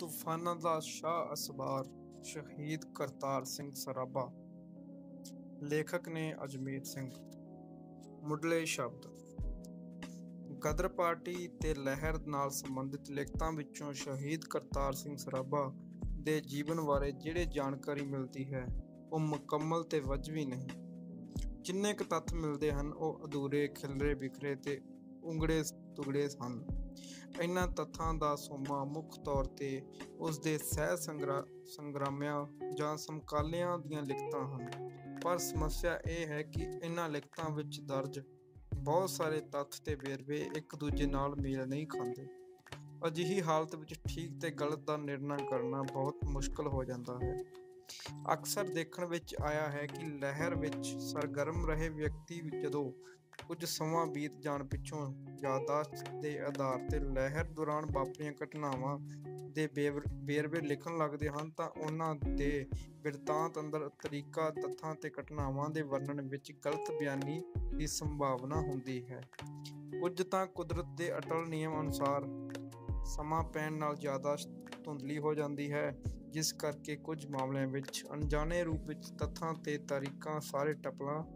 ਤੂਫਾਨਾਂ ਦਾ ਸ਼ਾਹ ਅਸਵਾਰ ਸ਼ਹੀਦ ਕਰਤਾਰ ਸਿੰਘ ਸਰਾਭਾ। ਲੇਖਕ ਨੇ ਅਜਮੇਰ ਸਿੰਘ। ਮੁੱਢਲੇ ਸ਼ਬਦ। ਗਦਰ ਪਾਰਟੀ ਤੇ ਲਹਿਰ ਨਾਲ ਸੰਬੰਧਿਤ ਲਿਖਤਾਂ ਵਿੱਚੋਂ ਸ਼ਹੀਦ ਕਰਤਾਰ ਸਿੰਘ ਸਰਾਭਾ ਦੇ ਜੀਵਨ ਬਾਰੇ ਜਿਹੜੀ ਜਾਣਕਾਰੀ ਮਿਲਦੀ ਹੈ ਉਹ ਮੁਕੰਮਲ ਤੇ ਵਾਜਬੀ ਨਹੀਂ। ਜਿੰਨੇ ਕੁ ਤੱਥ ਮਿਲਦੇ ਹਨ ਉਹ ਅਧੂਰੇ, ਖਿਲਰੇ ਬਿਖਰੇ ਤੇ ਉਗੜੇ ਤੁਗੜੇ ਹਨ। ਇਹਨਾਂ ਤੱਥਾਂ ਦਾ ਸੋਮਾ ਮੁੱਖ ਤੌਰ ਤੇ ਉਸਦੇ ਸਹਿ ਸੰਗਰਾਮੀਆਂ ਜਾਂ ਸਮਕਾਲੀਆਂ ਦੀਆਂ ਲਿਖਤਾਂ ਹਨ। ਪਰ ਸਮੱਸਿਆ ਇਹ ਹੈ ਕਿ ਇਹਨਾਂ ਲਿਖਤਾਂ ਵਿੱਚ ਦਰਜ ਬਹੁਤ ਸਾਰੇ ਤੱਥ ਤੇ ਵੇਰਵੇ ਇੱਕ ਦੂਜੇ ਨਾਲ ਮੇਲ ਨਹੀਂ ਖਾਂਦੇ। ਅਜਿਹੀ ਹਾਲਤ ਵਿੱਚ ਠੀਕ ਤੇ ਗਲਤ ਦਾ ਨਿਰਣਾ ਕਰਨਾ ਬਹੁਤ ਮੁਸ਼ਕਲ ਹੋ ਜਾਂਦਾ ਹੈ। ਅਕਸਰ ਦੇਖਣ ਵਿੱਚ ਆਇਆ ਹੈ ਕਿ ਲਹਿਰ ਵਿੱਚ ਸਰਗਰਮ ਰਹੇ ਵਿਅਕਤੀ ਜਦੋਂ ਕੁਝ ਸਮਾਂ ਬੀਤ ਜਾਣ ਪਿੱਛੋਂ ਯਾਦਾਸ਼ਤ ਦੇ ਆਧਾਰ ਤੇ ਲਹਿਰ ਦੌਰਾਨ ਵਾਪਰੀਆਂ ਘਟਨਾਵਾਂ ਦੇ ਵੇਰਵੇ ਲਿਖਣ ਲੱਗਦੇ ਹਨ ਤਾਂ ਉਹਨਾਂ ਦੇ ਬਿਰਤਾਂਤ ਅੰਦਰ ਤਰੀਕਾ, ਤੱਥਾਂ ਤੇ ਘਟਨਾਵਾਂ ਦੇ ਵਰਣਨ ਵਿੱਚ ਗਲਤ ਬਿਆਨੀ ਦੀ ਸੰਭਾਵਨਾ ਹੁੰਦੀ ਹੈ। ਕੁਝ ਤਾਂ ਕੁਦਰਤ ਦੇ ਅਟਲ ਨਿਯਮ ਅਨੁਸਾਰ ਸਮਾਂ ਪੈਣ ਨਾਲ ਯਾਦਾਸ਼ਤ ਧੁੰਦਲੀ ਹੋ ਜਾਂਦੀ ਹੈ, ਜਿਸ ਕਰਕੇ ਕੁਝ ਮਾਮਲਿਆਂ ਵਿੱਚ ਅਣਜਾਣੇ ਰੂਪ ਵਿੱਚ ਤੱਥਾਂ ਤੇ ਤਾਰੀਖਾਂ ਸਾਰੇ ਟਪਲਾ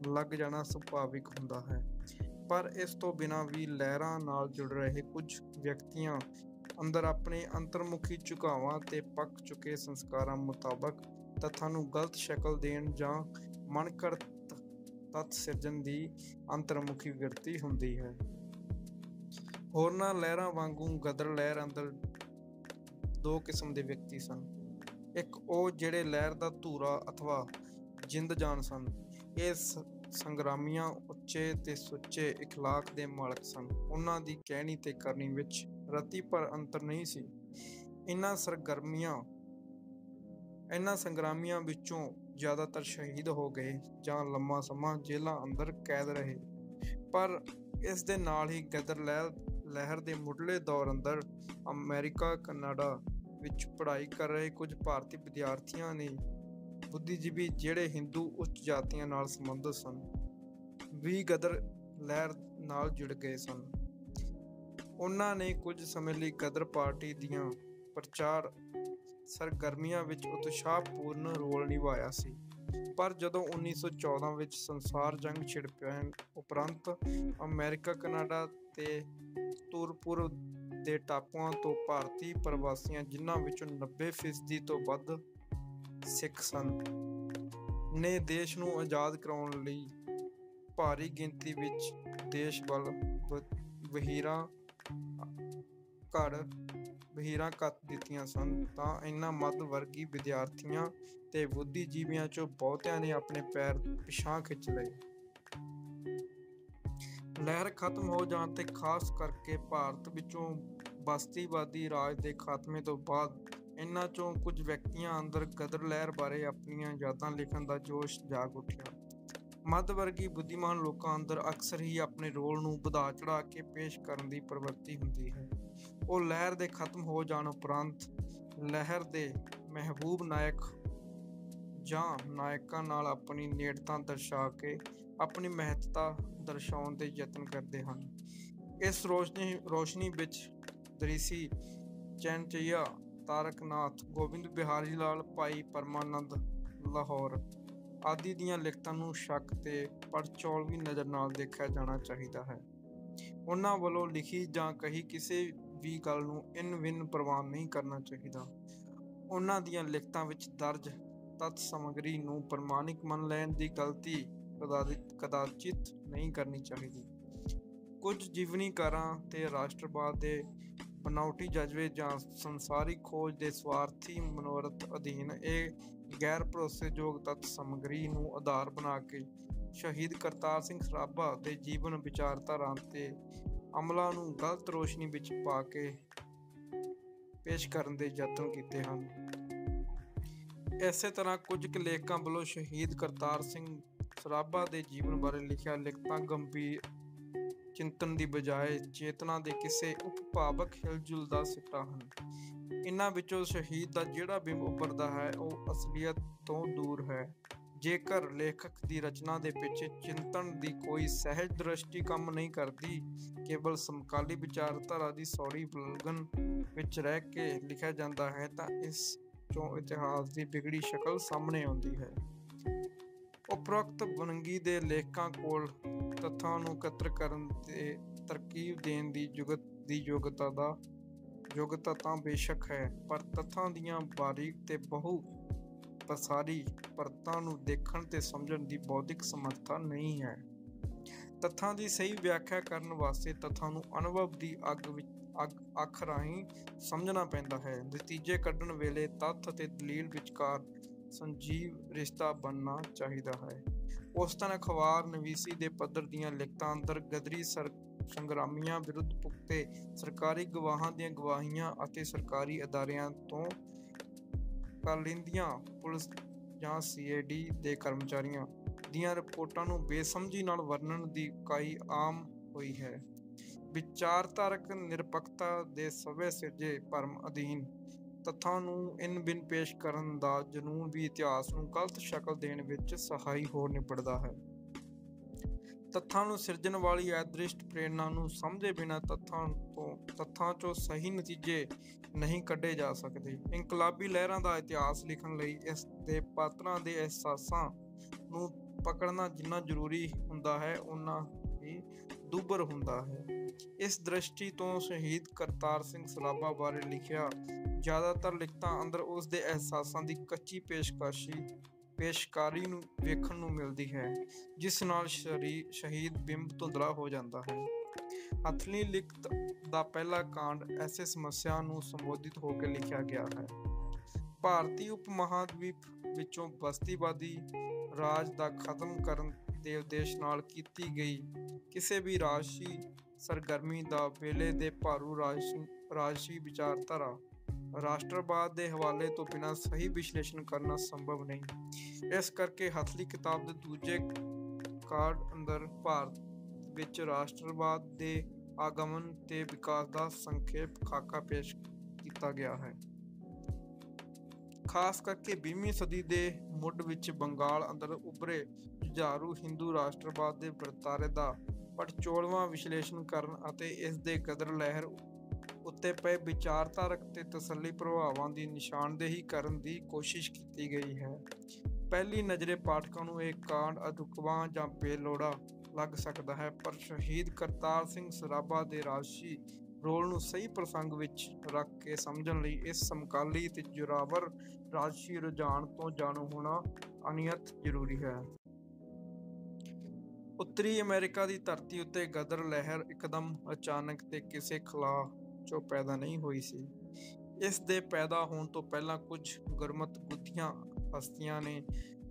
ਲੱਗ ਜਾਣਾ ਸੁਭਾਵਿਕ ਹੁੰਦਾ ਹੈ। ਪਰ ਇਸ ਤੋਂ ਬਿਨਾਂ ਵੀ ਲਹਿਰਾਂ ਨਾਲ ਜੁੜ ਰਹੇ ਕੁਝ ਵਿਅਕਤੀਆਂ ਅੰਦਰ ਆਪਣੇ ਅੰਤਰਮੁਖੀ ਝੁਕਾਵਾਂ ਤੇ ਪੱਕ ਚੁੱਕੇ ਸੰਸਕਾਰਾਂ ਮੁਤਾਬਕ ਤੱਥਾਂ ਨੂੰ ਗਲਤ ਸ਼ਕਲ ਦੇਣ ਜਾਂ ਮਨਘੜਤ ਤੱਥ ਸਿਰਜਣ ਦੀ ਅੰਤਰਮੁਖੀ ਵਿਰਤੀ ਹੁੰਦੀ ਹੈ। ਹੋਰਨਾਂ ਲਹਿਰਾਂ ਵਾਂਗੂ ਗਦਰ ਲਹਿਰ ਅੰਦਰ ਦੋ ਕਿਸਮ ਦੇ ਵਿਅਕਤੀ ਸਨ। ਇੱਕ ਉਹ ਜਿਹੜੇ ਲਹਿਰ ਦਾ ਧੂਰਾ ਅਥਵਾ ਜਿੰਦ ਜਾਨ ਸਨ। ਇਹ ਸੰਗਰਾਮੀਆਂ ਉੱਚੇ ਤੇ ਸੁੱਚੇ ਇਖਲਾਕ ਦੇ ਮਾਲਕ ਸਨ। ਉਹਨਾਂ ਦੀ ਕਹਿਣੀ ਤੇ ਕਰਨੀ ਵਿੱਚ ਰਤੀ ਭਰ ਅੰਤਰ ਨਹੀਂ ਸੀ। ਇਹਨਾਂ ਸੰਗਰਾਮੀਆਂ ਵਿੱਚੋਂ ਜ਼ਿਆਦਾਤਰ ਸ਼ਹੀਦ ਹੋ ਗਏ ਜਾਂ ਲੰਮਾ ਸਮਾਂ ਜੇਲ੍ਹਾਂ ਅੰਦਰ ਕੈਦ ਰਹੇ। ਪਰ ਇਸ ਦੇ ਨਾਲ ਹੀ ਗਦਰ ਲਹਿਰ ਦੇ ਮੁੱਢਲੇ ਦੌਰ ਅੰਦਰ ਅਮਰੀਕਾ, ਕੈਨੇਡਾ ਵਿੱਚ ਪੜ੍ਹਾਈ ਕਰ ਰਹੇ ਕੁਝ ਭਾਰਤੀ ਵਿਦਿਆਰਥੀਆਂ ਨੇ ਬੁੱਧੀਜੀਵੀ ਜਿਹੜੇ ਹਿੰਦੂ ਉੱਚ ਜਾਤੀਆਂ ਨਾਲ ਸੰਬੰਧਿਤ ਸਨ ਵੀ ਗਦਰ ਲਹਿਰ ਨਾਲ ਜੁੜ ਗਏ ਸਨ। ਉਹਨਾਂ ਨੇ ਕੁਝ ਸਮੇਂ ਲਈ ਗਦਰ ਪਾਰਟੀ ਦੀਆਂ ਪ੍ਰਚਾਰ ਸਰਗਰਮੀਆਂ ਵਿੱਚ ਉਤਸ਼ਾਹਪੂਰਨ ਰੋਲ ਨਿਭਾਇਆ ਸੀ। ਪਰ ਜਦੋਂ 1914 ਵਿੱਚ ਸੰਸਾਰ ਜੰਗ ਛਿੜ ਪੈਣ ਉਪਰੰਤ ਅਮਰੀਕਾ, ਕੈਨੇਡਾ ਤੇ ਤੁਰਪੁਰ ਦੇ ਟਾਪੂਆਂ ਤੋਂ ਭਾਰਤੀ ਪ੍ਰਵਾਸੀਆਂ, ਜਿਨ੍ਹਾਂ ਵਿੱਚੋਂ 90% ਤੋਂ ਵੱਧ ਸਿੱਖ ਸਨ, ਨੇ ਦੇਸ਼ ਨੂੰ ਆਜ਼ਾਦ ਕਰਾਉਣ ਲਈ ਭਾਰੀ ਗਿਣਤੀ ਵਿੱਚ ਦੇਸ਼ ਵੱਲ ਵਹੀਰਾਂ ਘੱਤ ਦਿੱਤੀਆਂ ਸਨ ਤਾਂ ਇਹਨਾਂ ਮੱਧ ਵਰਗੀ ਵਿਦਿਆਰਥੀਆਂ ਤੇ ਬੁੱਧੀਜੀਵੀਆਂ ਚੋਂ ਬਹੁਤਿਆਂ ਨੇ ਆਪਣੇ ਪੈਰ ਪਿਛਾਂਹ ਖਿੱਚ ਲਏ। ਲਹਿਰ ਖਤਮ ਹੋ ਜਾਣ ਤੇ ਖਾਸ ਕਰਕੇ ਭਾਰਤ ਵਿੱਚੋਂ ਬਸਤੀਵਾਦੀ ਰਾਜ ਦੇ ਖਾਤਮੇ ਤੋਂ ਬਾਅਦ ਇਹਨਾਂ ਚੋਂ ਕੁਝ ਵਿਅਕਤੀਆਂ ਅੰਦਰ ਗਦਰ ਲਹਿਰ ਬਾਰੇ ਆਪਣੀਆਂ ਯਾਦਾਂ ਲਿਖਣ ਦਾ ਜੋਸ਼ ਜਾਗ ਉੱਠਿਆ। ਮੱਧ ਵਰਗੀ ਬੁੱਧੀਮਾਨ ਲੋਕਾਂ ਅੰਦਰ ਅਕਸਰ ਹੀ ਆਪਣੇ ਰੋਲ ਨੂੰ ਵਧਾ ਚੜ੍ਹਾ ਕੇ ਪੇਸ਼ ਕਰਨ ਦੀ ਪ੍ਰਵਿਰਤੀ ਹੁੰਦੀ ਹੈ। ਉਹ ਲਹਿਰ ਦੇ ਖਤਮ ਹੋ ਜਾਣ ਉਪਰੰਤ ਲਹਿਰ ਦੇ ਮਹਿਬੂਬ ਨਾਇਕ ਜਾਂ ਨਾਇਕਾਂ ਨਾਲ ਆਪਣੀ ਨੇੜਤਾ ਦਰਸਾ ਕੇ ਆਪਣੀ ਮਹੱਤਤਾ ਦਰਸਾਉਣ ਦੇ ਯਤਨ ਕਰਦੇ ਹਨ। ਇਸ ਰੋਸ਼ਨੀ ਵਿੱਚ ਦ੍ਰਿਸ਼ੀ ਚੈਨਚਈਆ, ਤਾਰਕ ਨਾਥ, ਗੋਬਿੰਦ ਬਿਹਾਰੀ ਲਾਲ, ਭਾਈ ਪਰਮਾਨੰਦ ਲਾਹੌਰ ਆਦਿ ਦੀਆਂ ਲਿਖਤਾਂ ਨੂੰ ਸ਼ੱਕ ਤੇ ਪੜਚੋਲਵੀ ਨਜ਼ਰ ਨਾਲ ਦੇਖਿਆ ਜਾਣਾ ਚਾਹੀਦਾ ਹੈ। ਉਹਨਾਂ ਵੱਲੋਂ ਲਿਖੀ ਜਾਂ ਕਹੀ ਕਿਸੇ ਵੀ ਗੱਲ ਨੂੰ ਇਨ-ਵਿਨ ਪ੍ਰਵਾਨ ਨਹੀਂ ਕਰਨਾ ਚਾਹੀਦਾ। ਉਹਨਾਂ ਦੀਆਂ ਲਿਖਤਾਂ ਵਿੱਚ ਦਰਜ ਤੱਥ ਸਮੱਗਰੀ ਨੂੰ ਪ੍ਰਮਾਣਿਕ ਮੰਨ ਲੈਣ ਦੀ ਗਲਤੀ ਕਦਾਚਿਤ ਨਹੀਂ ਕਰਨੀ ਚਾਹੀਦੀ। ਕੁਝ ਜੀਵਨੀਕਾਰਾਂ ਤੇ ਰਾਸ਼ਟਰਵਾਦ ਦੇ ਬਨਾਵਟੀ ਜਜ਼ਬੇ ਜਾਂ ਸੰਸਾਰਿਕ ਖੋਜ ਦੇ ਸਵਾਰਥੀ ਮਨੋਰਥ ਅਧੀਨ ਇਹ ਗੈਰ ਭਰੋਸੇਯੋਗ ਤੱਥ ਸਮੱਗਰੀ ਨੂੰ ਆਧਾਰ ਬਣਾ ਕੇ ਸ਼ਹੀਦ ਕਰਤਾਰ ਸਿੰਘ ਸਰਾਭਾ ਦੇ ਜੀਵਨ, ਵਿਚਾਰਧਾਰਾ ਤੇ ਅਮਲਾਂ ਨੂੰ ਗਲਤ ਰੋਸ਼ਨੀ ਵਿੱਚ ਪਾ ਕੇ ਪੇਸ਼ ਕਰਨ ਦੇ ਯਤਨ ਕੀਤੇ ਹਨ। ਇਸੇ ਤਰ੍ਹਾਂ ਕੁਝ ਕੁ ਲੇਖਕਾਂ ਵੱਲੋਂ ਸ਼ਹੀਦ ਕਰਤਾਰ ਸਿੰਘ ਸਰਾਭਾ ਦੇ ਜੀਵਨ ਬਾਰੇ ਲਿਖੀਆਂ ਲਿਖਤਾਂ ਗੰਭੀਰ ਚਿੰਤਨ ਦੀ ਬਜਾਏ ਚੇਤਨਾ ਦੇ ਕਿਸੇ ਉਪਭਾਵਕ ਹਿਲਜੁਲ ਦਾ ਸਿੱਟਾ ਹਨ। ਇਹਨਾਂ ਵਿੱਚੋਂ ਸ਼ਹੀਦ ਦਾ ਜਿਹੜਾ ਬਿੰਬ ਉੱਭਰਦਾ ਹੈ ਉਹ ਅਸਲੀਅਤ ਤੋਂ ਦੂਰ ਹੈ। ਜੇਕਰ ਲੇਖਕ ਦੀ ਰਚਨਾ ਦੇ ਪਿੱਛੇ ਚਿੰਤਨ ਦੀ ਕੋਈ ਸਹਿਜ ਦ੍ਰਿਸ਼ਟੀ ਕੰਮ ਨਹੀਂ ਕਰਦੀ, ਕੇਵਲ ਸਮਕਾਲੀ ਵਿਚਾਰਧਾਰਾ ਦੀ ਸੌੜੀ ਬਲਗਨ ਵਿੱਚ ਰਹਿ ਕੇ ਲਿਖਿਆ ਜਾਂਦਾ ਹੈ, ਤਾਂ ਇਸ ਚੋਂ ਇਤਿਹਾਸ ਦੀ ਵਿਗੜੀ ਸ਼ਕਲ ਸਾਹਮਣੇ ਆਉਂਦੀ ਹੈ। ਉਪਰੋਕਤ ਵੰਨਗੀ ਦੇ ਲੇਖਕਾਂ ਕੋਲ ਤੱਥਾਂ ਨੂੰ ਇਕੱਤਰ ਕਰਨ ਤੇ ਤਰਕੀਬ ਦੇਣ ਦੀ ਯੋਗਤਾ ਤਾਂ ਬੇਸ਼ੱਕ ਹੈ, ਪਰ ਤੱਥਾਂ ਦੀਆਂ ਬਾਰੀਕ ਤੇ ਬਹੁ ਪਸਾਰੀ ਪਰਤਾਂ ਨੂੰ ਦੇਖਣ ਤੇ ਸਮਝਣ ਦੀ ਬੌਧਿਕ ਸਮਰੱਥਾ ਨਹੀਂ ਹੈ। ਤੱਥਾਂ ਦੀ ਸਹੀ ਵਿਆਖਿਆ ਕਰਨ ਵਾਸਤੇ ਤੱਥਾਂ ਨੂੰ ਅਨੁਭਵ ਦੀ ਅੱਖ ਰਾਹੀਂ ਸਮਝਣਾ ਪੈਂਦਾ ਹੈ। ਨਤੀਜੇ ਕੱਢਣ ਵੇਲੇ ਤੱਥ ਅਤੇ ਦਲੀਲ ਵਿਚਕਾਰ ਸੰਜੀਵ ਰਿਸ਼ਤਾ ਬਣਨਾ ਚਾਹੀਦਾ ਹੈ। ਉਸ ਦਿਨ ਅਖਬਾਰ ਨਵੀਸੀ ਦੇ ਪੱਧਰ ਦੀਆਂ ਲਿਖਤਾਂ ਅੰਦਰ ਗਦਰੀ ਸੰਗਰਾਮੀਆਂ ਵਿਰੁੱਧ ਪੁਖਤੇ ਸਰਕਾਰੀ ਗਵਾਹਾਂ ਦੀਆਂ ਗਵਾਹੀਆਂ ਅਤੇ ਸਰਕਾਰੀ ਅਦਾਰਿਆਂ ਤੋਂ ਕਾਲਿੰਦੀਆਂ ਪੁਲਿਸ ਜਾਂ CID ਦੇ ਕਰਮਚਾਰੀਆਂ ਦੀਆਂ ਰਿਪੋਰਟਾਂ ਨੂੰ ਬੇਸਮਝੀ ਨਾਲ ਵਰਣਨ ਦੀ ਇਕਾਈ ਆਮ ਹੋਈ ਹੈ। ਵਿਚਾਰਧਾਰਕ ਨਿਰਪੱਖਤਾ ਦੇ ਸਵੈ ਸਿਰਜੇ ਭਰਮ ਅਧੀਨ ਤੱਥਾਂ ਨੂੰ ਇਨ-ਬਿਨ ਪੇਸ਼ ਕਰਨ ਦਾ ਜਨੂੰਨ ਵੀ ਇਤਿਹਾਸ ਨੂੰ ਗਲਤ ਸ਼ਕਲ ਦੇਣ ਵਿੱਚ ਸਹਾਈ ਹੋ ਨਿਬੜਦਾ ਹੈ। ਤੱਥਾਂ ਨੂੰ ਸਿਰਜਣ ਵਾਲੀ ਅਦ੍ਰਿਸ਼ਟ ਪ੍ਰੇਰਨਾ ਨੂੰ ਸਮਝੇ ਬਿਨਾਂ ਤੱਥਾਂ ਚੋਂ ਸਹੀ ਨਤੀਜੇ ਨਹੀਂ ਕੱਢੇ ਜਾ ਸਕਦੇ। ਇਨਕਲਾਬੀ ਲਹਿਰਾਂ ਦਾ ਇਤਿਹਾਸ ਲਿਖਣ ਲਈ ਇਸ ਦੇ ਪਾਤਰਾਂ ਦੇ ਅਹਿਸਾਸਾਂ ਨੂੰ ਪਕੜਨਾ ਜਿੰਨਾ ਜ਼ਰੂਰੀ ਹੁੰਦਾ ਹੈ, ਓਨਾ ਹੀ ਦੁੱਭਰ ਹੁੰਦਾ ਹੈ। ਇਸ ਦ੍ਰਿਸ਼ਟੀ ਤੋਂ ਸ਼ਹੀਦ ਕਰਤਾਰ ਸਿੰਘ ਸਰਾਭਾ ਬਾਰੇ ਲਿਖਿਆ ਜ਼ਿਆਦਾਤਰ ਲਿਖਤਾਂ ਅੰਦਰ ਉਸ ਦੇ ਅਹਿਸਾਸਾਂ ਦੀ ਕੱਚੀ ਪੇਸ਼ਕਾਰੀ ਨੂੰ ਵੇਖਣ ਨੂੰ ਮਿਲਦੀ ਹੈ, ਜਿਸ ਨਾਲ ਸ਼ਹੀਦ ਬਿੰਬ ਧੁੰਦਲਾ ਹੋ ਜਾਂਦਾ ਹੈ। ਹਥਲੀ ਲਿਖਤ ਦਾ ਪਹਿਲਾ ਕਾਂਡ ਐਸੇ ਸਮੱਸਿਆ ਨੂੰ ਸੰਬੋਧਿਤ ਹੋ ਕੇ ਲਿਖਿਆ ਗਿਆ ਹੈ। ਭਾਰਤੀ ਉਪ ਮਹਾਂਦੀਪ ਵਿੱਚੋਂ ਬਸਤੀਵਾਦੀ ਰਾਜ ਦਾ ਖਤਮ ਕਰਨ ਦੇ ਉਦੇਸ਼ ਨਾਲ ਕੀਤੀ ਗਈ ਕਿਸੇ ਵੀ ਰਾਜਸੀ ਸਰਗਰਮੀ ਦਾ ਵੇਲੇ ਦੇ ਭਾਰੂ ਰਾਜਸੀ ਵਿਚਾਰਧਾਰਾ ਰਾਸ਼ਟਰਵਾਦ ਦੇ ਹਵਾਲੇ ਤੋਂ ਬਿਨਾਂ ਸਹੀ ਵਿਸ਼ਲੇਸ਼ਣ ਕਰਨਾ ਸੰਭਵ ਨਹੀਂ। ਇਸ ਕਰਕੇ ਹਥਲੀ ਕਿਤਾਬ ਦੇ ਦੂਜੇ ਕਾਂਡ ਅੰਦਰ ਭਾਰਤ ਵਿੱਚ ਰਾਸ਼ਟਰਵਾਦ ਦੇ ਆਗਮਨ ਤੇ ਵਿਕਾਸ ਦਾ ਸੰਖੇਪ ਖਾਕਾ ਪੇਸ਼ ਕੀਤਾ ਗਿਆ ਹੈ। ਖਾਸ ਕਰਕੇ 20ਵੀਂ ਸਦੀ ਦੇ ਮੁੱਢ ਵਿੱਚ ਬੰਗਾਲ ਅੰਦਰ ਉੱਭਰੇ ਜੁਝਾਰੂ ਹਿੰਦੂ ਰਾਸ਼ਟਰਵਾਦ ਦੇ ਵਰਤਾਰੇ ਦਾ ਪੜਚੋਲਵਾਂ ਵਿਸ਼ਲੇਸ਼ਣ ਕਰਨ ਅਤੇ ਇਸ ਦੇ ਗਦਰ ਲਹਿਰ ਉੱਤੇ ਪਏ ਵਿਚਾਰਧਾਰਕ ਤੇ ਤਸੱਲੀ ਪ੍ਰਭਾਵਾਂ ਦੀ ਨਿਸ਼ਾਨਦੇਹੀ ਕਰਨ ਦੀ ਕੋਸ਼ਿਸ਼ ਕੀਤੀ ਗਈ ਹੈ। ਪਹਿਲੀ ਨਜ਼ਰੇ ਪਾਠਕਾਂ ਨੂੰ ਇਹ ਕਾਂਡ ਅਢੁਕਵਾਂ ਜਾਂ ਬੇਲੋੜਾ ਲੱਗ ਸਕਦਾ ਹੈ, ਪਰ ਸ਼ਹੀਦ ਕਰਤਾਰ ਸਿੰਘ ਸਰਾਭਾ ਦੇ ਰਾਜਸੀ ਰੋਲ ਨੂੰ ਸਹੀ ਪ੍ਰਸੰਗ ਵਿੱਚ ਰੱਖ ਕੇ ਸਮਝਣ ਲਈ ਇਸ ਸਮਕਾਲੀ ਤੇ ਜ਼ੋਰਾਵਰ ਰਾਜਸੀ ਰੁਝਾਨ ਤੋਂ ਜਾਣੂ ਹੋਣਾ ਅਨਿਅਤ ਜ਼ਰੂਰੀ ਹੈ। ਉੱਤਰੀ ਅਮਰੀਕਾ ਦੀ ਧਰਤੀ ਉੱਤੇ ਗਦਰ ਲਹਿਰ ਇੱਕਦਮ ਅਚਾਨਕ ਤੇ ਕਿਸੇ ਖਲਾਅ ਚੋਂ ਪੈਦਾ ਨਹੀਂ ਹੋਈ ਸੀ। ਇਸ ਦੇ ਪੈਦਾ ਹੋਣ ਤੋਂ ਪਹਿਲਾਂ ਕੁਝ ਗੁਰਮਤਿ ਬੁੱਧੀਆਂ ਹਸਤੀਆਂ ਨੇ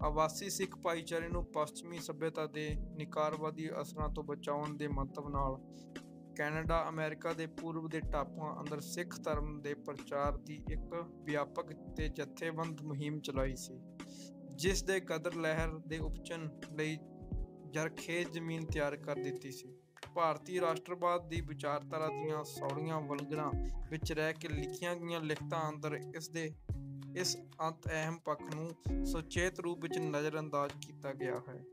ਆਵਾਸੀ ਸਿੱਖ ਭਾਈਚਾਰੇ ਨੂੰ ਪੱਛਮੀ ਸੱਭਿਅਤਾ ਦੇ ਨਿਕਾਰਵਾਦੀ ਅਸਰਾਂ ਤੋਂ ਬਚਾਉਣ ਦੇ ਮੰਤਵ ਨਾਲ ਕੈਨੇਡਾ ਅਮਰੀਕਾ ਦੇ ਪੂਰਬ ਦੇ ਟਾਪੂਆਂ ਅੰਦਰ ਸਿੱਖ ਧਰਮ ਦੇ ਪ੍ਰਚਾਰ ਦੀ ਇੱਕ ਵਿਆਪਕ ਤੇ ਜਥੇਬੰਦ ਮੁਹਿੰਮ ਚਲਾਈ ਸੀ, ਜਿਸ ਦੇ ਗਦਰ ਲਹਿਰ ਦੇ ਉਪਜਣ ਲਈ ਜ਼ਰਖੇਜ਼ ਜ਼ਮੀਨ ਤਿਆਰ ਕਰ ਦਿੱਤੀ ਸੀ। ਭਾਰਤੀ ਰਾਸ਼ਟਰਵਾਦ ਦੀ ਵਿਚਾਰਧਾਰਾ ਦੀਆਂ ਸੌੜੀਆਂ ਵਲਗਣਾਂ ਵਿੱਚ ਰਹਿ ਕੇ ਲਿਖੀਆਂ ਗਈਆਂ ਲਿਖਤਾਂ ਅੰਦਰ ਇਸ ਅੰਤ ਅਹਿਮ ਪੱਖ ਨੂੰ ਸੁਚੇਤ ਰੂਪ ਵਿੱਚ ਨਜ਼ਰਅੰਦਾਜ਼ ਕੀਤਾ ਗਿਆ ਹੈ।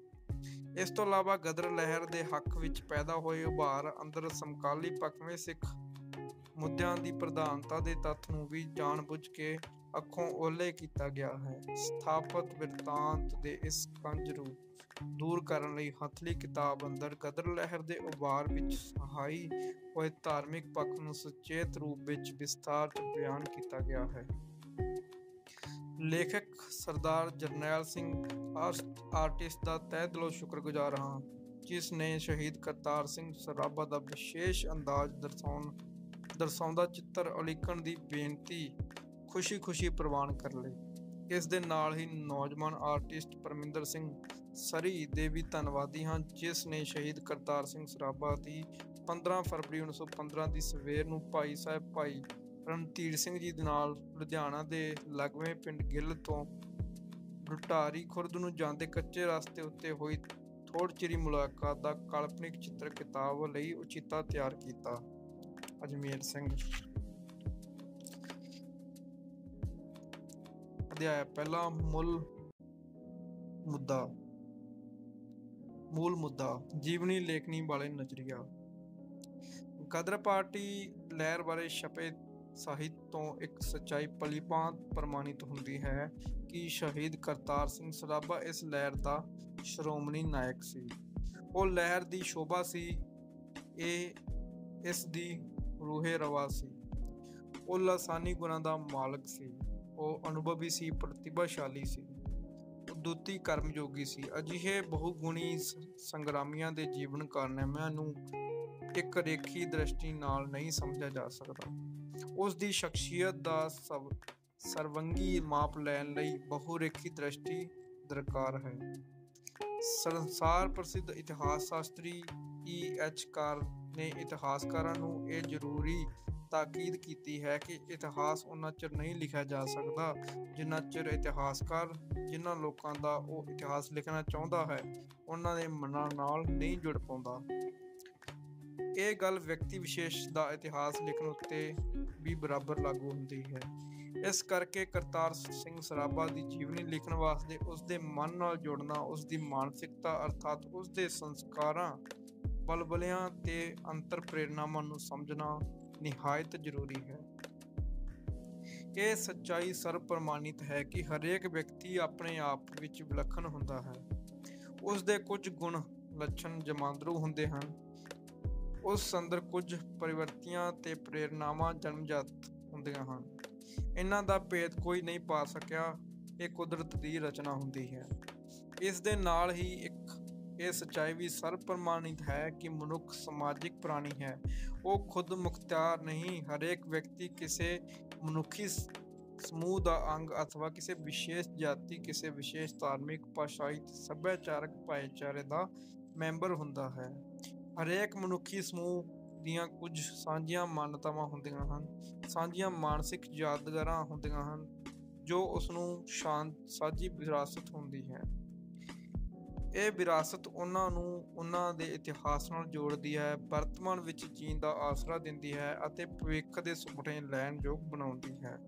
ਇਸ ਤੋਂ ਇਲਾਵਾ ਗਦਰ ਲਹਿਰ ਦੇ ਹੱਕ ਵਿੱਚ ਪੈਦਾ ਹੋਏ ਉਭਾਰ ਅੰਦਰ ਸਮਕਾਲੀ ਪੱਖਵੇਂ ਸਿੱਖ ਮੁੱਦਿਆਂ ਦੀ ਪ੍ਰਧਾਨਤਾ ਦੇ ਤੱਥ ਨੂੰ ਵੀ ਜਾਣ-ਬੁੱਝ ਕੇ ਅੱਖੋਂ ਓਹਲੇ ਕੀਤਾ ਗਿਆ ਹੈ। ਸਥਾਪਤ ਬਿਰਤਾਂਤ ਦੇ ਇਸ ਕੰਜ ਨੂੰ ਦੂਰ ਕਰਨ ਲਈ ਹਥਲੀ ਕਿਤਾਬ ਅੰਦਰ ਗਦਰ ਲਹਿਰ ਦੇ ਉਭਾਰ ਵਿੱਚ ਸਹਾਈ ਹੋਏ ਧਾਰਮਿਕ ਪੱਖ ਨੂੰ ਸੁਚੇਤ ਰੂਪ ਵਿੱਚ ਵਿਸਥਾਰ 'ਚ ਬਿਆਨ ਕੀਤਾ ਗਿਆ ਹੈ। ਲੇਖਕ ਸਰਦਾਰ ਜਰਨੈਲ ਸਿੰਘ ਆਰਟਿਸਟ ਦਾ ਤਹਿ ਦਿਲੋਂ ਸ਼ੁਕਰਗੁਜ਼ਾਰ ਹਾਂ, ਜਿਸ ਨੇ ਸ਼ਹੀਦ ਕਰਤਾਰ ਸਿੰਘ ਸਰਾਭਾ ਦਾ ਵਿਸ਼ੇਸ਼ ਅੰਦਾਜ਼ ਦਰਸਾਉਂਦਾ ਚਿੱਤਰ ਉਲੀਕਣ ਦੀ ਬੇਨਤੀ ਖੁਸ਼ੀ ਪ੍ਰਵਾਨ ਕਰ ਲਈ। ਇਸ ਦੇ ਨਾਲ ਹੀ ਨੌਜਵਾਨ ਆਰਟਿਸਟ ਪਰਮਿੰਦਰ ਸਿੰਘ ਸਰੀ ਦੇ ਵੀ ਧੰਨਵਾਦੀ ਹਾਂ, ਜਿਸ ਨੇ ਸ਼ਹੀਦ ਕਰਤਾਰ ਸਿੰਘ ਸਰਾਭਾ ਦੀ 15 ਫਰਵਰੀ 1915 ਦੀ ਸਵੇਰ ਨੂੰ ਭਾਈ ਸਾਹਿਬ ਭਾਈ ਰਣਧੀਰ ਸਿੰਘ ਜੀ ਦੇ ਨਾਲ ਲੁਧਿਆਣਾ ਦੇ ਲਗਵੇਂ ਪਿੰਡ ਗਿੱਲ ਤੋਂ ਰੁਟਾਰੀ ਖੁਰਦ ਨੂੰ ਜਾਂਦੇ ਕੱਚੇ ਰਸਤੇ ਉੱਤੇ ਹੋਈ ਥੋੜ ਚਿਰੀ ਮੁਲਾਕਾਤ ਦਾ ਕਾਲਪਨਿਕ ਚਿੱਤਰ ਕਿਤਾਬ ਲਈ ਉਚਿਤਾ ਤਿਆਰ ਕੀਤਾ। ਅਜਮੇਰ ਸਿੰਘ। ਅਧਿਆਇ ਪਹਿਲਾ। ਮੁੱਲ ਮੁੱਦਾ ਮੂਲ ਮੁੱਦਾ ਜੀਵਨੀ ਲੇਖਣੀ ਵਾਲੇ ਨਜ਼ਰੀਆ। ਗਦਰ ਪਾਰਟੀ ਲਹਿਰ ਬਾਰੇ ਛਪੇ ਸਾਹਿਤ ਤੋਂ ਇੱਕ ਸੱਚਾਈ ਭਲੀਭਾਂਤ ਪ੍ਰਮਾਣਿਤ ਹੁੰਦੀ ਹੈ ਕਿ ਸ਼ਹੀਦ ਕਰਤਾਰ ਸਿੰਘ ਸਰਾਭਾ ਇਸ ਲਹਿਰ ਦਾ ਸ਼੍ਰੋਮਣੀ ਨਾਇਕ ਸੀ। ਉਹ ਲਹਿਰ ਦੀ ਸ਼ੋਭਾ ਸੀ, ਇਸ ਦੀ ਰੂਹੇ ਰਵਾ ਸੀ। ਉਹ ਲਾਸਾਨੀ ਗੁਣਾਂ ਦਾ ਮਾਲਕ ਸੀ। ਉਹ ਅਨੁਭਵੀ ਸੀ, ਪ੍ਰਤਿਭਾਸ਼ਾਲੀ ਸੀ, ਉਦੂਤੀ ਕਰਮਯੋਗੀ ਸੀ। ਅਜਿਹੇ ਬਹੁਗੁਣੀ ਸੰਗਰਾਮੀਆਂ ਦੇ ਜੀਵਨ ਕਾਰਨਾਮਿਆਂ ਨੂੰ ਇੱਕ ਰੇਖੀ ਦ੍ਰਿਸ਼ਟੀ ਨਾਲ ਨਹੀਂ ਸਮਝਿਆ ਜਾ ਸਕਦਾ। ਉਸ ਦੀ ਸ਼ਖਸੀਅਤ ਦਾ ਸਰਵੰਗੀ ਮਾਪ ਲੈਣ ਲਈ ਬਹੁਰੇਖੀ ਦ੍ਰਿਸ਼ਟੀ ਦਰਕਾਰ ਹੈ। ਸੰਸਾਰ ਪ੍ਰਸਿੱਧ ਇਤਿਹਾਸ ਸ਼ਾਸਤਰੀ E.H. ਕਾਰ ਨੇ ਇਤਿਹਾਸਕਾਰਾਂ ਨੂੰ ਇਹ ਜ਼ਰੂਰੀ ਤਾਕੀਦ ਕੀਤੀ ਹੈ ਕਿ ਇਤਿਹਾਸ ਉਨਾ ਚਿਰ ਨਹੀਂ ਲਿਖਿਆ ਜਾ ਸਕਦਾ ਜਿੰਨਾ ਚਿਰ ਇਤਿਹਾਸਕਾਰ ਜਿਨ੍ਹਾਂ ਲੋਕਾਂ ਦਾ ਉਹ ਇਤਿਹਾਸ ਲਿਖਣਾ ਚਾਹੁੰਦਾ ਹੈ ਉਹਨਾਂ ਦੇ ਮਨਾਂ ਨਾਲ ਨਹੀਂ ਜੁੜ ਪਾਉਂਦਾ। ਇਹ ਗੱਲ ਵਿਅਕਤੀ ਵਿਸ਼ੇਸ਼ ਦਾ ਇਤਿਹਾਸ ਲਿਖਣ ਉੱਤੇ ਵੀ ਬਰਾਬਰ ਲਾਗੂ ਹੁੰਦੀ ਹੈ। ਇਸ ਕਰਕੇ ਕਰਤਾਰ ਸਿੰਘ ਸਰਾਭਾ ਦੀ ਜੀਵਨੀ ਲਿਖਣ ਵਾਸਤੇ ਉਸਦੇ ਮਨ ਨਾਲ ਜੁੜਨਾ, ਉਸਦੀ ਮਾਨਸਿਕਤਾ ਅਰਥਾਤ ਉਸਦੇ ਸੰਸਕਾਰਾਂ, ਬਲਬਲਿਆਂ ਤੇ ਅੰਤਰ ਪ੍ਰੇਰਨਾਵਾਂ ਨੂੰ ਸਮਝਣਾ ਨਿਹਾਇਤ ਜ਼ਰੂਰੀ ਹੈ। ਇਹ ਸੱਚਾਈ ਸਰਬ ਪ੍ਰਮਾਣਿਤ ਹੈ ਕਿ ਹਰੇਕ ਵਿਅਕਤੀ ਆਪਣੇ ਆਪ ਵਿੱਚ ਵਿਲੱਖਣ ਹੁੰਦਾ ਹੈ। ਉਸਦੇ ਕੁਝ ਗੁਣ ਲੱਛਣ ਜਮਾਂਦਰੂ ਹੁੰਦੇ ਹਨ। ਉਸ ਅੰਦਰ ਕੁਝ ਪ੍ਰਵਿਰਤੀਆਂ ਤੇ ਪ੍ਰੇਰਨਾਵਾਂ ਜਨਮਜਾਤ ਹੁੰਦੀਆਂ ਹਨ। ਇਹਨਾਂ ਦਾ ਭੇਦ ਕੋਈ ਨਹੀਂ ਪਾ ਸਕਿਆ। ਇਹ ਕੁਦਰਤ ਦੀ ਰਚਨਾ ਹੁੰਦੀ ਹੈ। ਇਸ ਦੇ ਨਾਲ ਹੀ ਇਹ ਸੱਚਾਈ ਵੀ ਸਰਬ ਪ੍ਰਮਾਣਿਤ ਹੈ ਕਿ ਮਨੁੱਖ ਸਮਾਜਿਕ ਪ੍ਰਾਣੀ ਹੈ। ਉਹ ਖੁਦ ਮੁਖਤਿਆਰ ਨਹੀਂ। ਹਰੇਕ ਵਿਅਕਤੀ ਕਿਸੇ ਮਨੁੱਖੀ ਸਮੂਹ ਦਾ ਅੰਗ ਅਥਵਾ ਕਿਸੇ ਵਿਸ਼ੇਸ਼ ਜਾਤੀ, ਕਿਸੇ ਵਿਸ਼ੇਸ਼ ਧਾਰਮਿਕ, ਭਾਸ਼ਾਈ ਤੇ ਸੱਭਿਆਚਾਰਕ ਭਾਈਚਾਰੇ ਦਾ ਮੈਂਬਰ ਹੁੰਦਾ ਹੈ। ਹਰੇਕ ਮਨੁੱਖੀ ਸਮੂਹ ਦੀਆਂ ਕੁਝ ਸਾਂਝੀਆਂ ਮਾਨਤਾਵਾਂ ਹੁੰਦੀਆਂ ਹਨ, ਸਾਂਝੀਆਂ ਮਾਨਸਿਕ ਯਾਦਗਾਰਾਂ ਹੁੰਦੀਆਂ ਹਨ ਜੋ ਉਸਨੂੰ ਸਾਂਝੀ ਵਿਰਾਸਤ ਹੁੰਦੀ ਹੈ। ਇਹ ਵਿਰਾਸਤ ਉਹਨਾਂ ਨੂੰ ਉਹਨਾਂ ਦੇ ਇਤਿਹਾਸ ਨਾਲ ਜੋੜਦੀ ਹੈ, ਵਰਤਮਾਨ ਵਿੱਚ ਜੀਣ ਦਾ ਆਸਰਾ ਦਿੰਦੀ ਹੈ ਅਤੇ ਭਵਿੱਖ ਦੇ ਸੁਪਨੇ ਲੈਣ ਯੋਗ ਬਣਾਉਂਦੀ ਹੈ।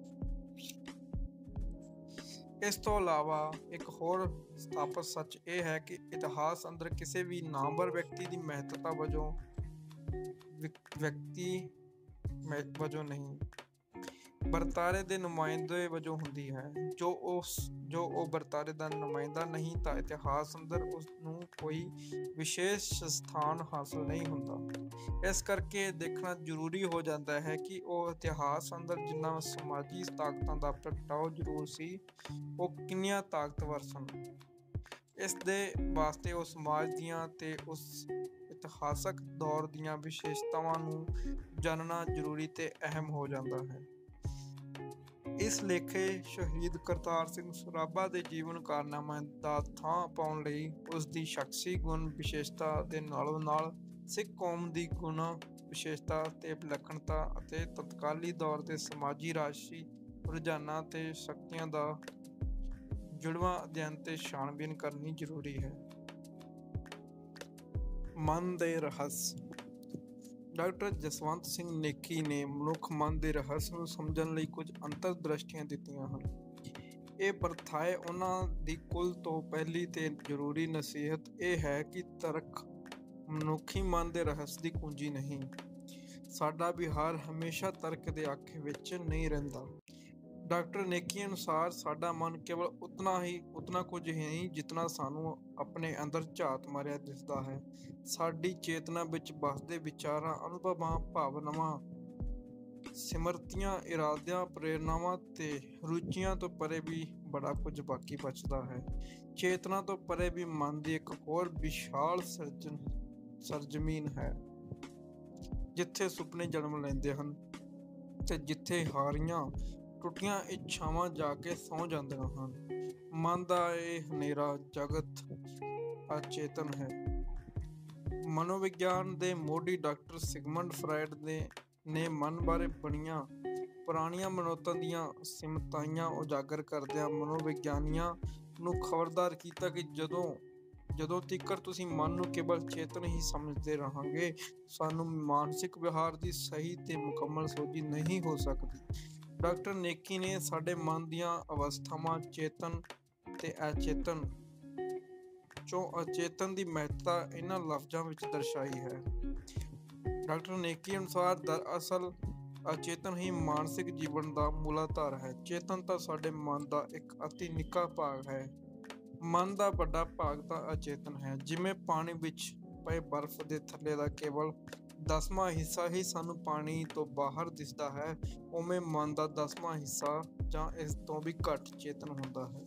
ਇਸ ਤੋਂ ਇਲਾਵਾ ਇੱਕ ਹੋਰ ਸਥਾਪਿਤ ਸੱਚ ਇਹ ਹੈ ਕਿ ਇਤਿਹਾਸ ਅੰਦਰ ਕਿਸੇ ਵੀ ਨਾਮਵਰ ਵਿਅਕਤੀ ਦੀ ਮਹੱਤਤਾ ਵਜੋਂ ਨਹੀਂ, ਵਰਤਾਰੇ ਦੇ ਨੁਮਾਇੰਦੇ ਵਜੋਂ ਹੁੰਦੀ ਹੈ। ਜੋ ਉਹ ਵਰਤਾਰੇ ਦਾ ਨੁਮਾਇੰਦਾ ਨਹੀਂ ਤਾਂ ਇਤਿਹਾਸ ਅੰਦਰ ਉਸ ਨੂੰ ਕੋਈ ਵਿਸ਼ੇਸ਼ ਸਥਾਨ ਹਾਸਲ ਨਹੀਂ ਹੁੰਦਾ। ਇਸ ਕਰਕੇ ਦੇਖਣਾ ਜ਼ਰੂਰੀ ਹੋ ਜਾਂਦਾ ਹੈ ਕਿ ਉਹ ਇਤਿਹਾਸ ਅੰਦਰ ਜਿਨ੍ਹਾਂ ਸਮਾਜੀ ਤਾਕਤਾਂ ਦਾ ਪ੍ਰਗਟਾਓ ਜ਼ਰੂਰ ਸੀ, ਉਹ ਕਿੰਨੀਆਂ ਤਾਕਤਵਰ ਸਨ। ਇਸ ਦੇ ਵਾਸਤੇ ਉਹ ਸਮਾਜ ਦੀਆਂ ਤੇ ਉਸ ਇਤਿਹਾਸਕ ਦੌਰ ਦੀਆਂ ਵਿਸ਼ੇਸ਼ਤਾਵਾਂ ਨੂੰ ਜਾਣਨਾ ਜ਼ਰੂਰੀ ਤੇ ਅਹਿਮ ਹੋ ਜਾਂਦਾ ਹੈ। ਇਸ ਲੇਖੇ ਸ਼ਹੀਦ ਕਰਤਾਰ ਸਿੰਘ ਸਰਾਭਾ ਦੇ ਜੀਵਨ ਕਾਰਨਾਮਿਆਂ ਦਾ ਥਾਂ ਪਾਉਣ ਲਈ ਉਸ ਦੀ ਸ਼ਖਸੀ ਗੁਣ ਵਿਸ਼ੇਸ਼ਤਾ ਦੇ ਨਾਲੋਂ ਨਾਲ ਸਿੱਖ ਕੌਮ ਦੀ ਗੁਣ ਵਿਸ਼ੇਸ਼ਤਾ ਤੇ ਵਿਲੱਖਣਤਾ ਅਤੇ ਤਤਕਾਲੀ ਦੌਰ ਦੇ ਸਮਾਜੀ ਰਾਜਸੀ ਰੁਝਾਨਾਂ ਤੇ ਸ਼ਕਤੀਆਂ ਦਾ ਜੁੜਵਾਂ ਅਧਿਐਨ ਤੇ ਛਾਣਬੀਨ ਕਰਨੀ ਜ਼ਰੂਰੀ ਹੈ। ਮਨ ਦੇ ਰਹੱਸ। ਡਾਕਟਰ ਜਸਵੰਤ ਸਿੰਘ ਨੇਕੀ ਨੇ ਮਨੁੱਖ ਮਨ ਦੇ ਰਹੱਸ ਨੂੰ ਸਮਝਣ ਲਈ ਕੁਝ ਅੰਤਰ ਦ੍ਰਿਸ਼ਟੀਆਂ ਦਿੱਤੀਆਂ ਹਨ। ਇਹ ਵਰਤਾਏ ਉਹਨਾਂ ਦੀ ਕੁੱਲ ਤੋਂ ਪਹਿਲੀ ਤੇ ਜ਼ਰੂਰੀ ਨਸੀਹਤ ਇਹ ਹੈ ਕਿ ਤਰਕ ਮਨੁੱਖੀ ਮਨ ਦੇ ਰਹੱਸ ਦੀ ਕੁੰਜੀ ਨਹੀਂ। ਸਾਡਾ ਵਿਹਾਰ ਹਮੇਸ਼ਾ ਤਰਕ ਦੇ ਆਖੇ ਵਿੱਚ ਨਹੀਂ ਰਹਿੰਦਾ। ਡਾਕਟਰ ਨੇਕੀ ਅਨੁਸਾਰ ਸਾਡਾ ਮਨ ਕੇਵਲ ਉਤਨਾ ਕੁਝ ਹੀ ਨਹੀਂ ਜਿਤਨਾ ਸਾਨੂੰ ਆਪਣੇ ਅੰਦਰ ਝਾਤ ਮਾਰਿਆ ਦਿਸਦਾ ਹੈ। ਸਾਡੀ ਚੇਤਨਾ ਵਿੱਚ ਵੱਸਦੇ ਵਿਚਾਰਾਂ, ਅਨੁਭਵਾਂ, ਭਾਵਨਾਵਾਂ, ਸਿਮਰਤੀਆਂ, ਇਰਾਦਿਆਂ, ਪ੍ਰੇਰਨਾਵਾਂ ਤੇ ਰੁਚੀਆਂ ਤੋਂ ਪਰੇ ਵੀ ਬੜਾ ਕੁਝ ਬਾਕੀ ਬਚਦਾ ਹੈ। ਚੇਤਨਾ ਤੋਂ ਪਰੇ ਵੀ ਮਨ ਦੀ ਇੱਕ ਹੋਰ ਵਿਸ਼ਾਲ ਸਰਜ਼ਮੀਨ ਹੈ ਜਿੱਥੇ ਸੁਪਨੇ ਜਨਮ ਲੈਂਦੇ ਹਨ ਤੇ ਜਿੱਥੇ ਹਾਰੀਆਂ ਟੁੱਟੀਆਂ ਇੱਛਾਵਾਂ ਜਾ ਕੇ ਸੌਂ ਜਾਂਦੀਆਂ ਹਨ। ਮਨ ਦਾ ਇਹ ਹਨੇਰਾ ਜਗਤ ਅਚੇਤਨ ਹੈ। ਮਨੋਵਿਗਿਆਨ ਦੇ ਮੋਢੀ ਡਾਕਟਰ ਸਿਗਮੰਡ ਫਰਾਇਡ ਨੇ ਮਨ ਬਾਰੇ ਬਣੀਆਂ ਪੁਰਾਣੀਆਂ ਮਨੌਤਾਂ ਦੀਆਂ ਸੀਮਤਾਈਆਂ ਉਜਾਗਰ ਕਰਦਿਆਂ ਮਨੋਵਿਗਿਆਨੀਆਂ ਨੂੰ ਖਬਰਦਾਰ ਕੀਤਾ ਕਿ ਜਦੋਂ ਤੀਕਰ ਤੁਸੀਂ ਮਨ ਨੂੰ ਕੇਵਲ ਚੇਤਨ ਹੀ ਸਮਝਦੇ ਰਹਾਂਗੇ, ਸਾਨੂੰ ਮਾਨਸਿਕ ਵਿਹਾਰ ਦੀ ਸਹੀ ਤੇ ਮੁਕੰਮਲ ਸੋਝੀ ਨਹੀਂ ਹੋ ਸਕਦੀ। ਡਾਕਟਰ ਨੇਕੀ ਨੇ ਸਾਡੇ ਮਨ ਦੀਆਂ ਅਵਸਥਾਵਾਂ, ਚੇਤਨ ਤੇ ਅਚੇਤਨ ਵਿੱਚੋਂ ਅਚੇਤਨ ਦੀ ਮਹੱਤਤਾ ਇਹਨਾਂ ਲਫ਼ਜ਼ਾਂ ਵਿੱਚ ਦਰਸਾਈ ਹੈ। ਡਾਕਟਰ ਨੇਕੀ ਅਨੁਸਾਰ ਦਰਅਸਲ ਅਚੇਤਨ ਹੀ ਮਾਨਸਿਕ ਜੀਵਨ ਦਾ ਮੂਲਾਧਾਰ ਹੈ। ਚੇਤਨ ਤਾਂ ਸਾਡੇ ਮਨ ਦਾ ਇੱਕ ਅਤੀ ਨਿੱਕਾ ਭਾਗ ਹੈ। ਮਨ ਦਾ ਵੱਡਾ ਭਾਗ ਤਾਂ ਅਚੇਤਨ ਹੈ। ਜਿਵੇਂ ਪਾਣੀ ਵਿੱਚ ਪਏ ਬਰਫ਼ ਦੇ ਥੱਲੇ ਦਾ ਕੇਵਲ 10ਵਾਂ ਹਿੱਸਾ ਹੀ ਸਾਨੂੰ ਪਾਣੀ ਤੋਂ ਬਾਹਰ ਦਿਸਦਾ ਹੈ, ਉਵੇਂ ਮਨ ਦਾ 10ਵਾਂ ਹਿੱਸਾ ਜਾਂ ਇਸ ਤੋਂ ਵੀ ਘੱਟ ਚੇਤਨ ਹੁੰਦਾ ਹੈ।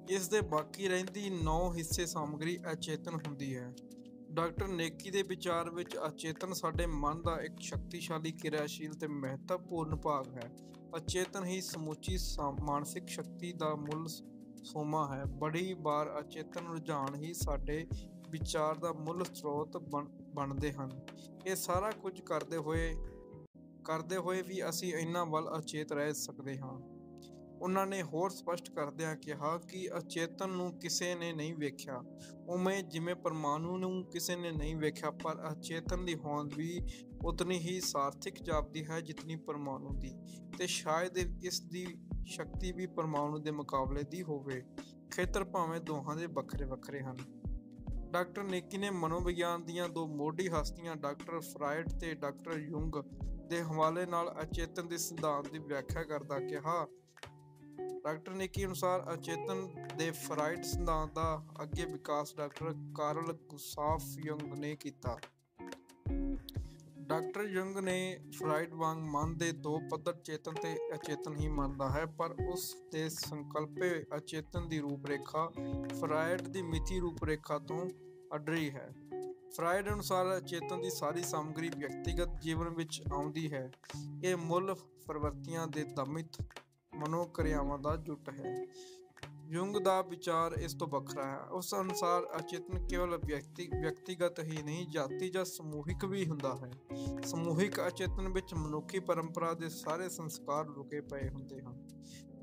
ਇਸ ਦੇ ਬਾਕੀ ਰਹਿੰਦੀ 9 ਹਿੱਸੇ ਸਾਮਗਰੀ ਅਚੇਤਨ ਹੁੰਦੀ ਹੈ। ਡਾਕਟਰ ਨੇਕੀ ਦੇ ਵਿਚਾਰ ਵਿੱਚ ਅਚੇਤਨ ਸਾਡੇ ਮਨ ਦਾ ਇੱਕ ਸ਼ਕਤੀਸ਼ਾਲੀ, ਕਿਰਿਆਸ਼ੀਲ ਤੇ ਮਹੱਤਵਪੂਰਨ ਭਾਗ ਹੈ। ਅਚੇਤਨ ਹੀ ਸਮੁੱਚੀ ਮਾਨਸਿਕ ਸ਼ਕਤੀ ਦਾ ਮੁੱਲ ਸੋਮਾ ਹੈ। ਬੜੀ ਵਾਰ ਅਚੇਤਨ ਰੁਝਾਨ ਹੀ ਸਾਡੇ ਵਿਚਾਰ ਦਾ ਮੁੱਲ ਸਰੋਤ ਬਣਦੇ ਹਨ। ਇਹ ਸਾਰਾ ਕੁਝ ਕਰਦੇ ਹੋਏ ਵੀ ਅਸੀਂ ਇਹਨਾਂ ਵੱਲ ਅਚੇਤ ਰਹਿ ਸਕਦੇ ਹਾਂ। ਉਹਨਾਂ ਨੇ ਹੋਰ ਸਪਸ਼ਟ ਕਰਦਿਆਂ ਕਿਹਾ ਕਿ ਅਚੇਤਨ ਨੂੰ ਕਿਸੇ ਨੇ ਨਹੀਂ ਵੇਖਿਆ, ਉਵੇਂ ਜਿਵੇਂ ਪਰਮਾਣੂ ਨੂੰ ਕਿਸੇ ਨੇ ਨਹੀਂ ਵੇਖਿਆ, ਪਰ ਅਚੇਤਨ ਦੀ ਹੋਂਦ ਵੀ ਉਤਨੀ ਹੀ ਸਾਰਥਿਕ ਜਾਪਦੀ ਹੈ ਜਿਤਨੀ ਪਰਮਾਣੂ ਦੀ, ਤੇ ਸ਼ਾਇਦ ਇਸ ਦੀ ਸ਼ਕਤੀ ਵੀ ਪਰਮਾਣੂ ਦੇ ਮੁਕਾਬਲੇ ਦੀ ਹੋਵੇ। ਖੇਤਰ ਭਾਵੇਂ ਦੋਹਾਂ ਦੇ ਵੱਖਰੇ ਵੱਖਰੇ ਹਨ। ਡਾਕਟਰ ਨੇਕੀ ਨੇ ਮਨੋਵਿਗਿਆਨ ਦੀਆਂ 2 ਮੋਢੀ ਹਸਤੀਆਂ ਡਾਕਟਰ ਫਰਾਇਡ ਤੇ ਡਾਕਟਰ ਯੁੰਗ ਦੇ ਹਵਾਲੇ ਨਾਲ ਅਚੇਤਨ ਦੇ ਸਿਧਾਂਤ ਦੀ ਵਿਆਖਿਆ ਕਰਦਾ ਕਿਹਾ। ਡਾਕਟਰ ਨੇਕੀ ਅਨੁਸਾਰ ਅਚੇਤਨ ਦੇ ਫਰਾਇਡ ਸਿਧਾਂਤ ਦਾ ਅੱਗੇ ਵਿਕਾਸ ਡਾਕਟਰ ਕਾਰਲ ਗੁਸਤਾਫ ਯੁੰਗ ਨੇ ਕੀਤਾ। ਡਾਕਟਰ ਯੁੰਗ ਨੇ ਫਰਾਇਡ ਵਾਂਗ ਮਨ ਦੇ 2 ਪੱਧਰ ਚੇਤਨ ਤੇ ਅਚੇਤਨ ਹੀ ਮੰਨਦਾ ਹੈ, ਪਰ ਉਸ ਦੇ ਸੰਕਲਪੇ ਅਚੇਤਨ ਦੀ ਰੂਪਰੇਖਾ ਫਰਾਇਡ ਦੀ ਮਿਥੀ ਰੂਪਰੇਖਾ ਤੋਂ ਅੱਡਰੀ ਹੈ। ਫਰਾਇਡ ਅਨੁਸਾਰ ਅਚੇਤਨ ਦੀ ਸਾਰੀ ਸਾਮਗਰੀ ਵਿਅਕਤੀਗਤ ਜੀਵਨ ਵਿੱਚ ਆਉਂਦੀ ਹੈ। ਇਹ ਮੁੱਲ ਪ੍ਰਵਿਰਤੀਆਂ ਦੇ ਦਮਿਤ ਮਨੋਕਿਰਿਆਵਾਂ ਦਾ ਜੁੱਟ ਹੈ। ਯੁੰਗ ਦਾ ਵਿਚਾਰ ਇਸ ਤੋਂ ਵੱਖਰਾ ਹੈ। ਉਸ ਅਨੁਸਾਰ ਅਚੇਤਨ ਕੇਵਲ ਵਿਅਕਤੀਗਤ ਹੀ ਨਹੀਂ, ਜਾਤੀ ਜਾਂ ਸਮੂਹਿਕ ਵੀ ਹੁੰਦਾ ਹੈ। ਸਮੂਹਿਕ ਅਚੇਤਨ ਵਿੱਚ ਮਨੁੱਖੀ ਪਰੰਪਰਾ ਦੇ ਸਾਰੇ ਸੰਸਕਾਰ ਲੁਕੇ ਪਏ ਹੁੰਦੇ ਹਨ।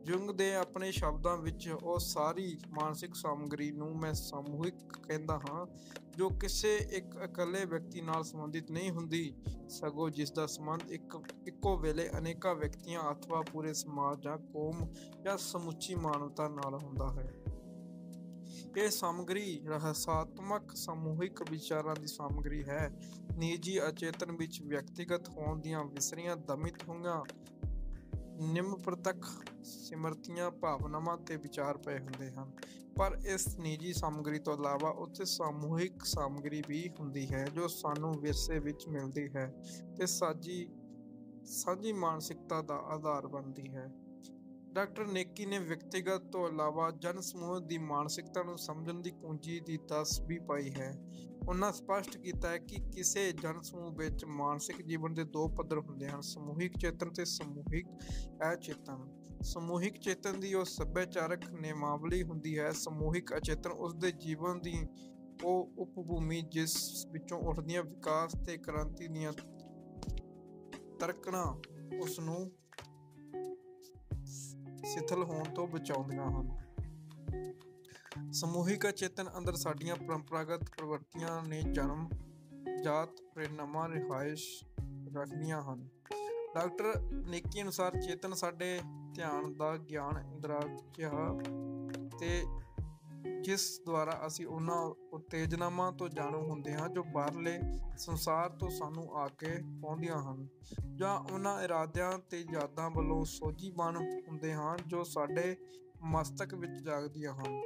ਯੁੰਗ ਦੇ ਆਪਣੇ ਸ਼ਬਦਾਂ ਵਿੱਚ ਉਹ ਸਾਰੀ ਮਾਨਸਿਕ ਸਾਮਗਰੀ ਨੂੰ ਮੈਂ ਸਮੂਹਿਕ ਕਹਿੰਦਾ ਹਾਂ, ਜੋ ਕਿਸੇ ਇੱਕ ਇਕੱਲੇ ਵਿਅਕਤੀ ਨਾਲ ਸੰਬੰਧਿਤ ਨਹੀਂ ਹੁੰਦੀ, ਸਗੋਂ ਜਿਸ ਦਾ ਸੰਬੰਧ ਇੱਕੋ ਵੇਲੇ ਅਨੇਕਾਂ ਵਿਅਕਤੀਆਂ ਅਥਵਾ ਪੂਰੇ ਸਮਾਜ ਜਾਂ ਕੌਮ ਜਾਂ ਸਮੁੱਚੀ ਮਾਨਵਤਾ ਨਾਲ ਹੁੰਦਾ ਹੈ। ਇਹ ਸਾਮਗਰੀ ਰਹੱਸਾਤਮਕ ਸਮੂਹਿਕ ਵਿਚਾਰਾਂ ਦੀ ਸਾਮਗਰੀ ਹੈ। ਨਿੱਜੀ ਅਚੇਤਨ ਵਿੱਚ ਵਿਅਕਤੀਗਤ ਹੋਣ ਦੀਆਂ ਵਿਸਰੀਆਂ ਦਮਿਤ ਹੋਈਆਂ ਨਿਮਪ੍ਰਤੱਖ ਸਿਮਰਤੀਆਂ, ਭਾਵਨਾਵਾਂ ਤੇ ਵਿਚਾਰ ਪਏ ਹੁੰਦੇ ਹਨ। ਪਰ ਇਸ ਨਿੱਜੀ ਸਾਮਗਰੀ ਤੋਂ ਇਲਾਵਾ ਉੱਥੇ ਸਮੂਹਿਕ ਸਾਮਗਰੀ ਵੀ ਹੁੰਦੀ ਹੈ, ਜੋ ਸਾਨੂੰ ਵਿਰਸੇ ਵਿੱਚ ਮਿਲਦੀ ਹੈ ਤੇ ਸਾਂਝੀ ਮਾਨਸਿਕਤਾ ਦਾ ਆਧਾਰ ਬਣਦੀ ਹੈ। ਡਾਕਟਰ ਨੇਕੀ ਨੇ ਵਿਅਕਤੀਗਤ ਤੋਂ ਇਲਾਵਾ ਜਨ ਸਮੂਹ ਦੀ ਮਾਨਸਿਕਤਾ ਨੂੰ ਸਮਝਣ ਦੀ ਕੁੰਜੀ ਦੀ ਦੱਸ ਵੀ ਪਾਈ ਹੈ। ਉਹਨਾਂ ਸਪਸ਼ਟ ਕੀਤਾ ਹੈ ਕਿ ਕਿਸੇ ਜਨ ਸਮੂਹ ਵਿੱਚ ਮਾਨਸਿਕ ਜੀਵਨ ਦੇ 2 ਪੱਧਰ ਹੁੰਦੇ ਹਨ, ਸਮੂਹਿਕ ਚੇਤਨ ਤੇ ਸਮੂਹਿਕ ਅਚੇਤਨ। ਸਮੂਹਿਕ ਚੇਤਨ ਦੀ ਉਹ ਸੱਭਿਆਚਾਰਕ ਨਿਯਮਾਵਲੀ ਹੁੰਦੀ ਹੈ। ਸਮੂਹਿਕ ਅਚੇਤਨ ਉਸਦੇ ਜੀਵਨ ਦੀ ਉਹ ਉਪਭੂਮੀ ਜਿਸ ਵਿੱਚੋਂ ਉੱਠਦੀਆਂ ਵਿਕਾਸ ਤੇ ਕ੍ਰਾਂਤੀ ਦੀਆਂ ਤਰਕਣਾਂ ਉਸਨੂੰ ਸਿਥਲ ਹੋਣ ਤੋਂ ਬਚਾਉਂਦੀਆਂ ਹਨ। ਸਮੂਹਿਕ ਅਚੇਤਨ ਅੰਦਰ ਸਾਡੀਆਂ ਪਰੰਪਰਾਗਤ ਪ੍ਰਵਿਰਤੀਆਂ ਨੇ ਜਨਮ ਜਾਤ ਪ੍ਰੇਰਨਾਵਾਂ ਰਿਹਾਇਸ਼ ਰੱਖਦੀਆਂ ਹਨ। ਡਾਕਟਰ ਨੇਕੀ ਅਨੁਸਾਰ ਚੇਤਨ ਸਾਡੇ ਧਿਆਨ ਦਾ ਗਿਆਨ ਇੰਦਰਾਕਿਆ ਤੇ ਜਿਸ ਦੁਆਰਾ ਅਸੀਂ ਉਹਨਾਂ ਉਤੇਜਨਾਵਾਂ ਤੋਂ ਜਾਣੂ ਹੁੰਦੇ ਹਾਂ ਜੋ ਬਾਹਰਲੇ ਸੰਸਾਰ ਤੋਂ ਸਾਨੂੰ ਆ ਕੇ ਪਾਉਂਦੀਆਂ ਹਨ, ਜਾਂ ਉਹਨਾਂ ਇਰਾਦਿਆਂ ਤੇ ਯਾਦਾਂ ਵੱਲੋਂ ਸੋਝੀਬਣ ਹੁੰਦੇ ਹਨ ਜੋ ਸਾਡੇ ਮਸਤਕ ਵਿੱਚ ਜਾਗਦੀਆਂ ਹਨ।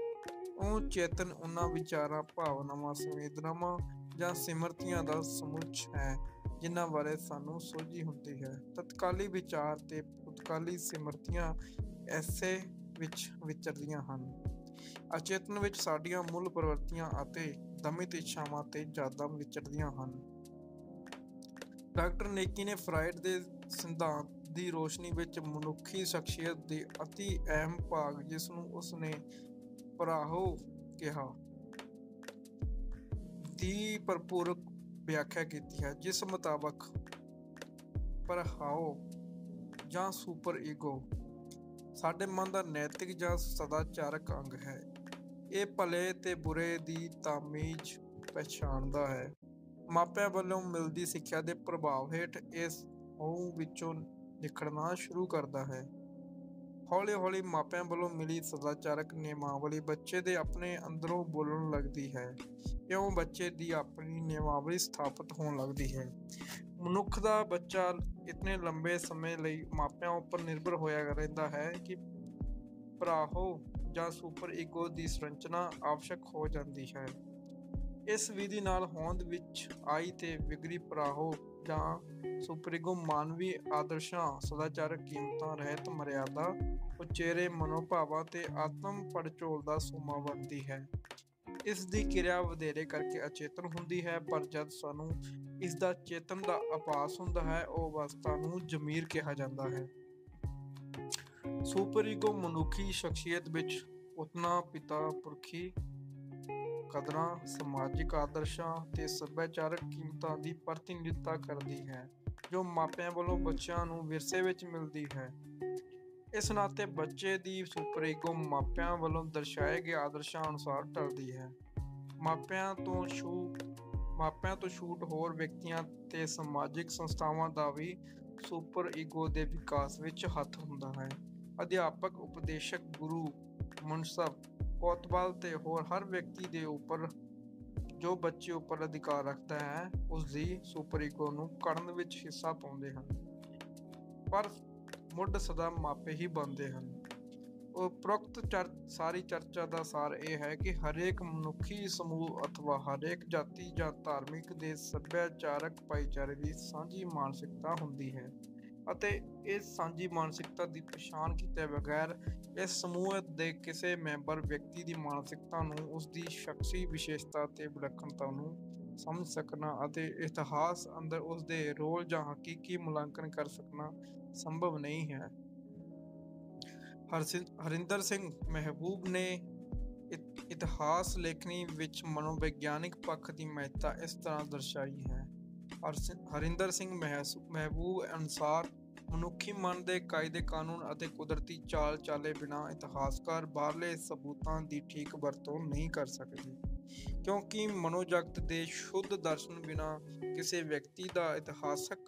ਉਹ ਚੇਤਨ ਉਹਨਾਂ ਵਿਚਾਰਾਂ, ਭਾਵਨਾਵਾਂ, ਸੰਵੇਦਨਾਵਾਂ ਜਾਂ ਸਿਮਰਤੀਆਂ ਦਾ ਸਮੁੱਚ ਹੈ ਜਿਨ੍ਹਾਂ ਬਾਰੇ ਸਾਨੂੰ ਸੋਝੀ ਹੁੰਦੀ ਹੈ। ਤਤਕਾਲੀ ਵਿਚਾਰ ਤੇ ਭੂਤਕਾਲੀ ਸਿਮਰਤੀਆਂ ਐਸੇ ਵਿੱਚ ਵਿਚਰਦੀਆਂ ਹਨ। ਅਚੇਤਨ ਵਿੱਚ ਸਾਡੀਆਂ ਮੂਲ ਪ੍ਰਵਿਰਤੀਆਂ ਅਤੇ ਦਮਿਤ ਇੱਛਾਵਾਂ ਤੇ ਯਾਦਾਂ ਵਿਚਰਦੀਆਂ ਹਨ। ਡਾਕਟਰ ਨੇਕੀ ਨੇ ਫਰਾਇਡ ਦੇ ਸਿਧਾਂਤ ਦੀ ਰੋਸ਼ਨੀ ਵਿੱਚ ਮਨੁੱਖੀ ਸ਼ਖਸੀਅਤ ਦੇ ਅਤੀ ਅਹਿਮ ਭਾਗ, ਜਿਸ ਨੂੰ ਉਸਨੇ ਪਰਾਹੋ ਕਿਹਾ, ਦੀ ਭਰਪੂਰ ਵਿਆਖਿਆ ਕੀਤੀ ਹੈ, ਜਿਸ ਮੁਤਾਬਕ ਪਰਹਾਓ ਜਾਂ ਸੁਪਰ ਈਗੋ ਸਾਡੇ ਮਨ ਦਾ ਨੈਤਿਕ ਜਾਂ ਸਦਾਚਾਰਕ ਅੰਗ ਹੈ। ਇਹ ਭਲੇ ਤੇ ਬੁਰੇ ਦੀ ਤਾਮੀਜ਼ ਪਛਾਣਦਾ ਹੈ। ਮਾਪਿਆਂ ਵੱਲੋਂ ਮਿਲਦੀ ਸਿੱਖਿਆ ਦੇ ਪ੍ਰਭਾਵ ਹੇਠ ਇਸ ਹੋਂਦ ਵਿੱਚੋਂ ਨਿਖੜਨਾ ਸ਼ੁਰੂ ਕਰਦਾ ਹੈ। ਹੌਲੀ ਹੌਲੀ ਮਾਪਿਆਂ ਵੱਲੋਂ ਮਿਲੀ ਸਦਾਚਾਰਕ ਨਿਯਮਾਵਲੀ ਬੱਚੇ ਦੇ ਆਪਣੇ ਅੰਦਰੋਂ ਬੋਲਣ ਲੱਗਦੀ ਹੈ। ਇਉਂ ਬੱਚੇ ਦੀ ਆਪਣੀ ਨਿਯਮਾਵਲੀ ਸਥਾਪਿਤ ਹੋਣ ਲੱਗਦੀ ਹੈ। ਮਨੁੱਖ ਦਾ ਬੱਚਾ ਇਤਨੇ ਲੰਬੇ ਸਮੇਂ ਲਈ ਮਾਪਿਆਂ ਉੱਪਰ ਨਿਰਭਰ ਹੋਇਆ ਰਹਿੰਦਾ ਹੈ ਕਿ ਭਰਾਹੋ ਜਾਂ ਸੁਪਰ ਈਗੋ ਦੀ ਸੰਰਚਨਾ ਆਵਸ਼ਕ ਹੋ ਜਾਂਦੀ ਹੈ। ਇਸ ਵਿਧੀ ਨਾਲ ਹੋਂਦ ਵਿੱਚ ਆਈ ਤੇ ਵਿਗੜੀ ਭਰਾਹੋ ਜਾਂ ਸੁਪਰ-ਈਗੋ ਮਾਨਵੀ ਆਦਰਸ਼ਾਂ, ਸਦਾਚਾਰਕ ਕੀਮਤਾਂ, ਰਹਿਤ ਮਰਿਆਦਾ, ਉਚੇਰੇ ਮਨੋਭਾਵਾਂ ਤੇ ਆਤਮ ਪੜਚੋਲ ਦਾ ਸੋਮਾ ਬਣਦੀ ਹੈ। ਇਸ ਦੀ ਕਿਰਿਆ ਵਧੇਰੇ ਕਰਕੇ ਅਚੇਤਨ ਹੁੰਦੀ ਹੈ, ਪਰ ਜਦ ਸਾਨੂੰ ਇਸ ਦਾ ਚੇਤਨ ਦਾ ਆਭਾਸ ਹੁੰਦਾ ਹੈ, ਉਹ ਅਵਸਥਾ ਨੂੰ ਜ਼ਮੀਰ ਕਿਹਾ ਜਾਂਦਾ ਹੈ। ਸੁਪਰ-ਈਗੋ ਮਨੁੱਖੀ ਸ਼ਖਸੀਅਤ ਵਿੱਚ ਉਤਨਾ ਪਿਤਾ ਪੁਰਖੀ ਕਦਰਾਂ, ਸਮਾਜਿਕ ਆਦਰਸ਼ਾਂ ਤੇ ਸੱਭਿਆਚਾਰਕ ਕੀਮਤਾਂ ਦੀ ਪ੍ਰਤੀਨਿਧਤਾ ਕਰਦੀ ਹੈ, ਜੋ ਮਾਪਿਆਂ ਵੱਲੋਂ ਬੱਚਿਆਂ ਨੂੰ ਵਿਰਸੇ ਵਿੱਚ ਮਿਲਦੀ ਹੈ। ਇਸ ਨਾਤੇ ਬੱਚੇ ਦੀ ਸੁਪਰ-ਈਗੋ ਮਾਪਿਆਂ ਵੱਲੋਂ ਦਰਸਾਏ ਗਏ ਆਦਰਸ਼ਾਂ ਅਨੁਸਾਰ ਢਲਦੀ ਹੈ। ਮਾਪਿਆਂ ਤੋਂ ਛੂਟ ਹੋਰ ਵਿਅਕਤੀਆਂ ਤੇ ਸਮਾਜਿਕ ਸੰਸਥਾਵਾਂ ਦਾ ਵੀ ਸੁਪਰ-ਈਗੋ ਦੇ ਵਿਕਾਸ ਵਿੱਚ ਹੱਥ ਹੁੰਦਾ ਹੈ। ਅਧਿਆਪਕ, ਉਪਦੇਸ਼ਕ, ਗੁਰੂ, ਮੁਨਸਬ, ਕੋਤਵਾਲ ਤੇ ਹੋਰ ਹਰ ਵਿਅਕਤੀ ਦੇ ਉੱਪਰ ਜੋ ਬੱਚੇ ਉੱਪਰ ਅਧਿਕਾਰ ਰੱਖਦਾ ਹੈ, ਉਸ ਦੀ ਸੁਪਰ-ਈਗੋ ਨੂੰ ਘੜਨ ਵਿੱਚ ਹਿੱਸਾ ਪਾਉਂਦੇ ਹਨ, ਪਰ ਮੁੱਢ ਸਦਾ ਮਾਪੇ ਹੀ ਬਣਦੇ ਹਨ। ਉਪਰੋਕਤ ਸਾਰੀ ਚਰਚਾ ਦਾ ਸਾਰ ਇਹ ਹੈ ਕਿ ਹਰੇਕ ਮਨੁੱਖੀ ਸਮੂਹ ਅਥਵਾ ਹਰੇਕ ਜਾਤੀ ਜਾਂ ਧਾਰਮਿਕ ਦੇ ਸੱਭਿਆਚਾਰਕ ਭਾਈਚਾਰੇ ਦੀ ਸਾਂਝੀ ਮਾਨਸਿਕਤਾ ਹੁੰਦੀ ਹੈ ਅਤੇ ਇਸ ਸਾਂਝੀ ਮਾਨਸਿਕਤਾ ਦੀ ਪਛਾਣ ਕੀਤੇ ਬਗੈਰ ਇਸ ਸਮੂਹ ਦੇ ਕਿਸੇ ਮੈਂਬਰ ਵਿਅਕਤੀ ਦੀ ਮਾਨਸਿਕਤਾ ਨੂੰ, ਉਸ ਦੀ ਸ਼ਖਸੀ ਵਿਸ਼ੇਸ਼ਤਾ ਤੇ ਵਿਲੱਖਣਤਾ ਨੂੰ ਸਮਝ ਸਕਣਾ ਅਤੇ ਇਤਿਹਾਸ ਅੰਦਰ ਉਸ ਦੇ ਰੋਲ ਜਾਂ ਹਕੀਕੀ ਮੁਲਾਂਕਣ ਕਰ ਸਕਣਾ ਸੰਭਵ ਨਹੀਂ ਹੈ। ਹਰਿੰਦਰ ਸਿੰਘ ਮਹਿਬੂਬ ਨੇ ਇਤਿਹਾਸ ਲੇਖਣੀ ਵਿੱਚ ਮਨੋਵਿਗਿਆਨਿਕ ਪੱਖ ਦੀ ਮਹੱਤਤਾ ਇਸ ਤਰ੍ਹਾਂ ਦਰਸਾਈ ਹੈ। ਹਰਿੰਦਰ ਸਿੰਘ ਮਹਿਬੂਬ ਅਨੁਸਾਰ ਮਨੁੱਖੀ ਮਨ ਦੇ ਕਾਇਦੇ ਕਾਨੂੰਨ ਅਤੇ ਕੁਦਰਤੀ ਚਾਲ ਚਾਲੇ ਬਿਨਾਂ ਇਤਿਹਾਸਕਾਰ ਬਾਹਰਲੇ ਸਬੂਤਾਂ ਦੀ ਠੀਕ ਵਰਤੋਂ ਨਹੀਂ ਕਰ ਸਕਦੇ, ਕਿਉਂਕਿ ਮਨੋਜਗਤ ਦੇ ਸ਼ੁੱਧ ਦਰਸ਼ਨ ਬਿਨਾਂ ਕਿਸੇ ਵਿਅਕਤੀ ਦਾ ਇਤਿਹਾਸਕ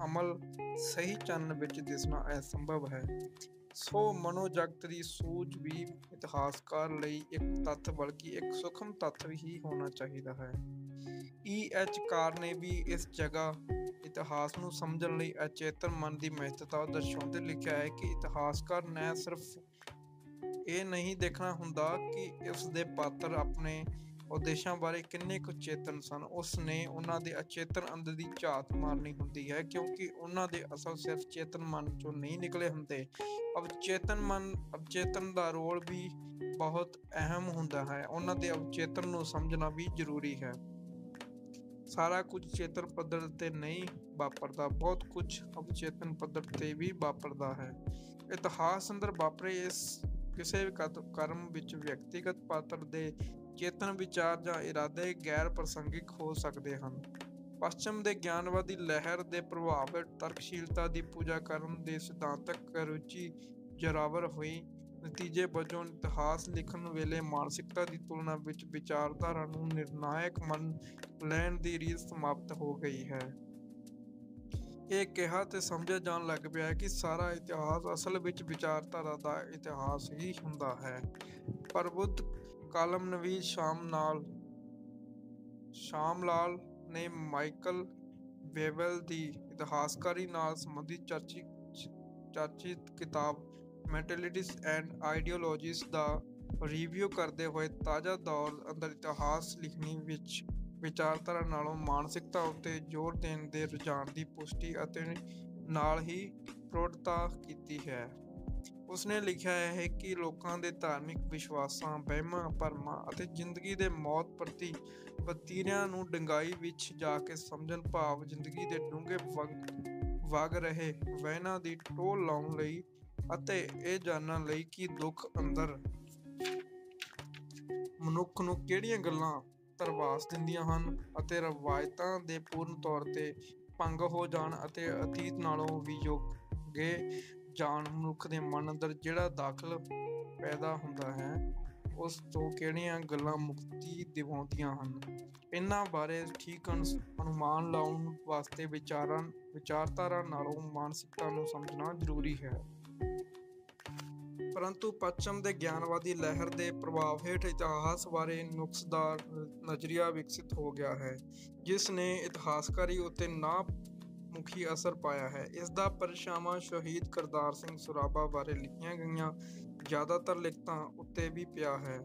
ਅਮਲ ਸਹੀ ਚਾਨਣ ਵਿੱਚ ਦਿਸਣਾ ਅਸੰਭਵ ਹੈ। ਸੋ ਮਨੋਜਗਤ ਦੀ ਸੂਝ ਵੀ ਇਤਿਹਾਸਕਾਰ ਲਈ ਇੱਕ ਤੱਥ ਬਲਕਿ ਇੱਕ ਸੂਖਮ ਤੱਥ ਹੀ ਹੋਣਾ ਚਾਹੀਦਾ ਹੈ। E.H. ਕਾਰ ਨੇ ਵੀ ਇਸ ਜਗ੍ਹਾ ਇਤਿਹਾਸ ਨੂੰ ਸਮਝਣ ਲਈ ਅਚੇਤਨ ਮਨ ਦੀ ਮਹੱਤਤਾ ਦਰਸਾਉਂਦੇ ਲਿਖਿਆ ਹੈ ਕਿ ਇਤਿਹਾਸਕਾਰ ਨੇ ਸਿਰਫ ਇਹ ਨਹੀਂ ਦੇਖਣਾ ਹੁੰਦਾ ਕਿ ਉਸ ਦੇ ਪਾਤਰ ਆਪਣੇ ਉਦੇਸ਼ਾਂ ਬਾਰੇ ਕਿੰਨੇ ਕੁ ਚੇਤਨ ਸਨ, ਉਸ ਨੇ ਉਹਨਾਂ ਦੇ ਅਚੇਤਨ ਅੰਦਰ ਦੀ ਝਾਤ ਮਾਰਨੀ ਹੁੰਦੀ ਹੈ, ਕਿਉਂਕਿ ਉਹਨਾਂ ਦੇ ਅਸਲ ਸਿਰਫ ਚੇਤਨ ਮਨ ਚੋਂ ਨਹੀਂ ਨਿਕਲੇ ਹੁੰਦੇ। ਅਵਚੇਤਨ ਦਾ ਰੋਲ ਵੀ ਬਹੁਤ ਅਹਿਮ ਹੁੰਦਾ ਹੈ। ਉਹਨਾਂ ਦੇ ਅਵਚੇਤਨ ਨੂੰ ਸਮਝਣਾ ਵੀ ਜ਼ਰੂਰੀ ਹੈ। ਸਾਰਾ ਕੁਝ ਚੇਤਨ ਪੱਧਰ ਤੇ ਨਹੀਂ ਵਾਪਰਦਾ, ਬਹੁਤ ਕੁਝ ਅਵਚੇਤਨ ਪੱਧਰ ਤੇ ਵੀ ਵਾਪਰਦਾ ਹੈ। ਇਤਿਹਾਸ ਅੰਦਰ ਵਾਪਰੇ ਇਸ ਕਿਸੇ ਕਰਮ ਵਿੱਚ ਵਿਅਕਤੀਗਤ ਪਾਤਰ ਦੇ ਚੇਤਨ ਵਿਚਾਰ ਜਾਂ ਇਰਾਦੇ ਗੈਰ ਪ੍ਰਸੰਗਿਕ ਹੋ ਸਕਦੇ ਹਨ। ਪੱਛਮ ਦੇ ਗਿਆਨਵਾਦੀ ਲਹਿਰ ਦੇ ਪ੍ਰਭਾਵ ਹੇਠ ਤਰਕਸ਼ੀਲਤਾ ਦੀ ਪੂਜਾ ਕਰਨ ਦੇ ਸਿਧਾਂਤਕ ਰੁਚੀ ਜ਼ੋਰਾਵਰ ਹੋਈ। ਨਤੀਜੇ ਵਜੋਂ ਇਤਿਹਾਸ ਲਿਖਣ ਵੇਲੇ ਮਾਨਸਿਕਤਾ ਦੀ ਤੁਲਨਾ ਵਿੱਚ ਵਿਚਾਰਧਾਰਾ ਨੂੰ ਨਿਰਣਾਇਕ ਮੰਨ ਲੈਣ ਦੀ ਰੀਤ ਸਮਾਪਤ ਹੋ ਗਈ ਹੈ। ਇਹ ਕਿਹਾ ਤੇ ਸਮਝਿਆ ਜਾਣ ਲੱਗ ਪਿਆ ਹੈ ਕਿ ਸਾਰਾ ਇਤਿਹਾਸ ਅਸਲ ਵਿੱਚ ਵਿਚਾਰਧਾਰਾ ਦਾ ਇਤਿਹਾਸ ਹੀ ਹੁੰਦਾ ਹੈ। ਪ੍ਰਬੁੱਧ ਕਾਲਮਨਵੀਸ ਸ਼ਾਮ ਲਾਲ ਨੇ ਮਾਈਕਲ ਵੇਵਲ ਦੀ ਇਤਿਹਾਸਕਾਰੀ ਨਾਲ ਸੰਬੰਧਿਤ ਚਰਚਿਤ ਕਿਤਾਬ ਮੈਂਟੈਲਿਟੀਜ਼ ਐਂਡ ਆਈਡੀਓਲੋਜੀਜ਼ ਦਾ ਰਿਵਿਊ ਕਰਦੇ ਹੋਏ ਤਾਜ਼ਾ ਦੌਰ ਅੰਦਰ ਇਤਿਹਾਸ ਲਿਖਣੀ ਵਿੱਚ ਵਿਚਾਰਧਾਰਾ ਨਾਲੋਂ ਮਾਨਸਿਕਤਾ ਉੱਤੇ ਜ਼ੋਰ ਦੇਣ ਦੇ ਰੁਝਾਨ ਦੀ ਪੁਸ਼ਟੀ ਅਤੇ ਨਾਲ ਹੀ ਪ੍ਰੋੜਤਾ ਕੀਤੀ ਹੈ। ਉਸਨੇ ਲਿਖਿਆ ਹੈ ਕਿ ਲੋਕਾਂ ਦੇ ਧਾਰਮਿਕ ਵਿਸ਼ਵਾਸਾਂ, ਵਹਿਮਾਂ ਭਰਮਾਂ ਅਤੇ ਜ਼ਿੰਦਗੀ ਦੇ ਮੌਤ ਪ੍ਰਤੀ ਵਤੀਰਿਆਂ ਨੂੰ ਡੂੰਘਾਈ ਵਿੱਚ ਜਾ ਕੇ ਸਮਝਣ, ਭਾਵ ਜ਼ਿੰਦਗੀ ਦੇ ਡੂੰਘੇ ਵਗ ਰਹੇ ਵਹਿਣਾਂ ਦੀ ਟੋਹ ਲਾਉਣ ਲਈ ਅਤੇ ਇਹ ਜਾਣਨ ਲਈ ਕਿ ਦੁੱਖ ਅੰਦਰ ਮਨੁੱਖ ਨੂੰ ਕਿਹੜੀਆਂ ਗੱਲਾਂ ਧਰਵਾਸ ਦਿੰਦੀਆਂ ਹਨ ਅਤੇ ਰਵਾਇਤਾਂ ਦੇ ਪੂਰਨ ਤੌਰ ਤੇ ਭੰਗ ਹੋ ਜਾਣ ਅਤੇ ਅਤੀਤ ਨਾਲੋਂ ਵਿਯੋਗੇ ਜਾਣ ਮਨੁੱਖ ਦੇ ਮਨ ਅੰਦਰ ਜਿਹੜਾ ਦਾਖਲ ਪੈਦਾ ਹੁੰਦਾ ਹੈ, ਉਸ ਤੋਂ ਕਿਹੜੀਆਂ ਗੱਲਾਂ ਮੁਕਤੀ ਦਿਵਾਉਂਦੀਆਂ ਹਨ। ਇਹਨਾਂ ਬਾਰੇ ਠੀਕ ਅਨੁਮਾਨ ਲਾਉਣ ਵਾਸਤੇ ਵਿਚਾਰਧਾਰਾ ਨਾਲੋਂ ਮਾਨਸਿਕਤਾ ਨੂੰ ਸਮਝਣਾ ਜ਼ਰੂਰੀ ਹੈ। परंतु पश्चिम के ज्ञानवादी लहर के प्रभाव हेठ इतिहास बारे नुक्सदार नजरिया विकसित हो गया है, जिसने इतिहासकारी उत्ते ना मुखी असर पाया है। इसका परिछावां शहीद करतार सिंह सराभा बारे लिखिया गईयां ज़्यादातर लिखतां उत्ते भी पिया है।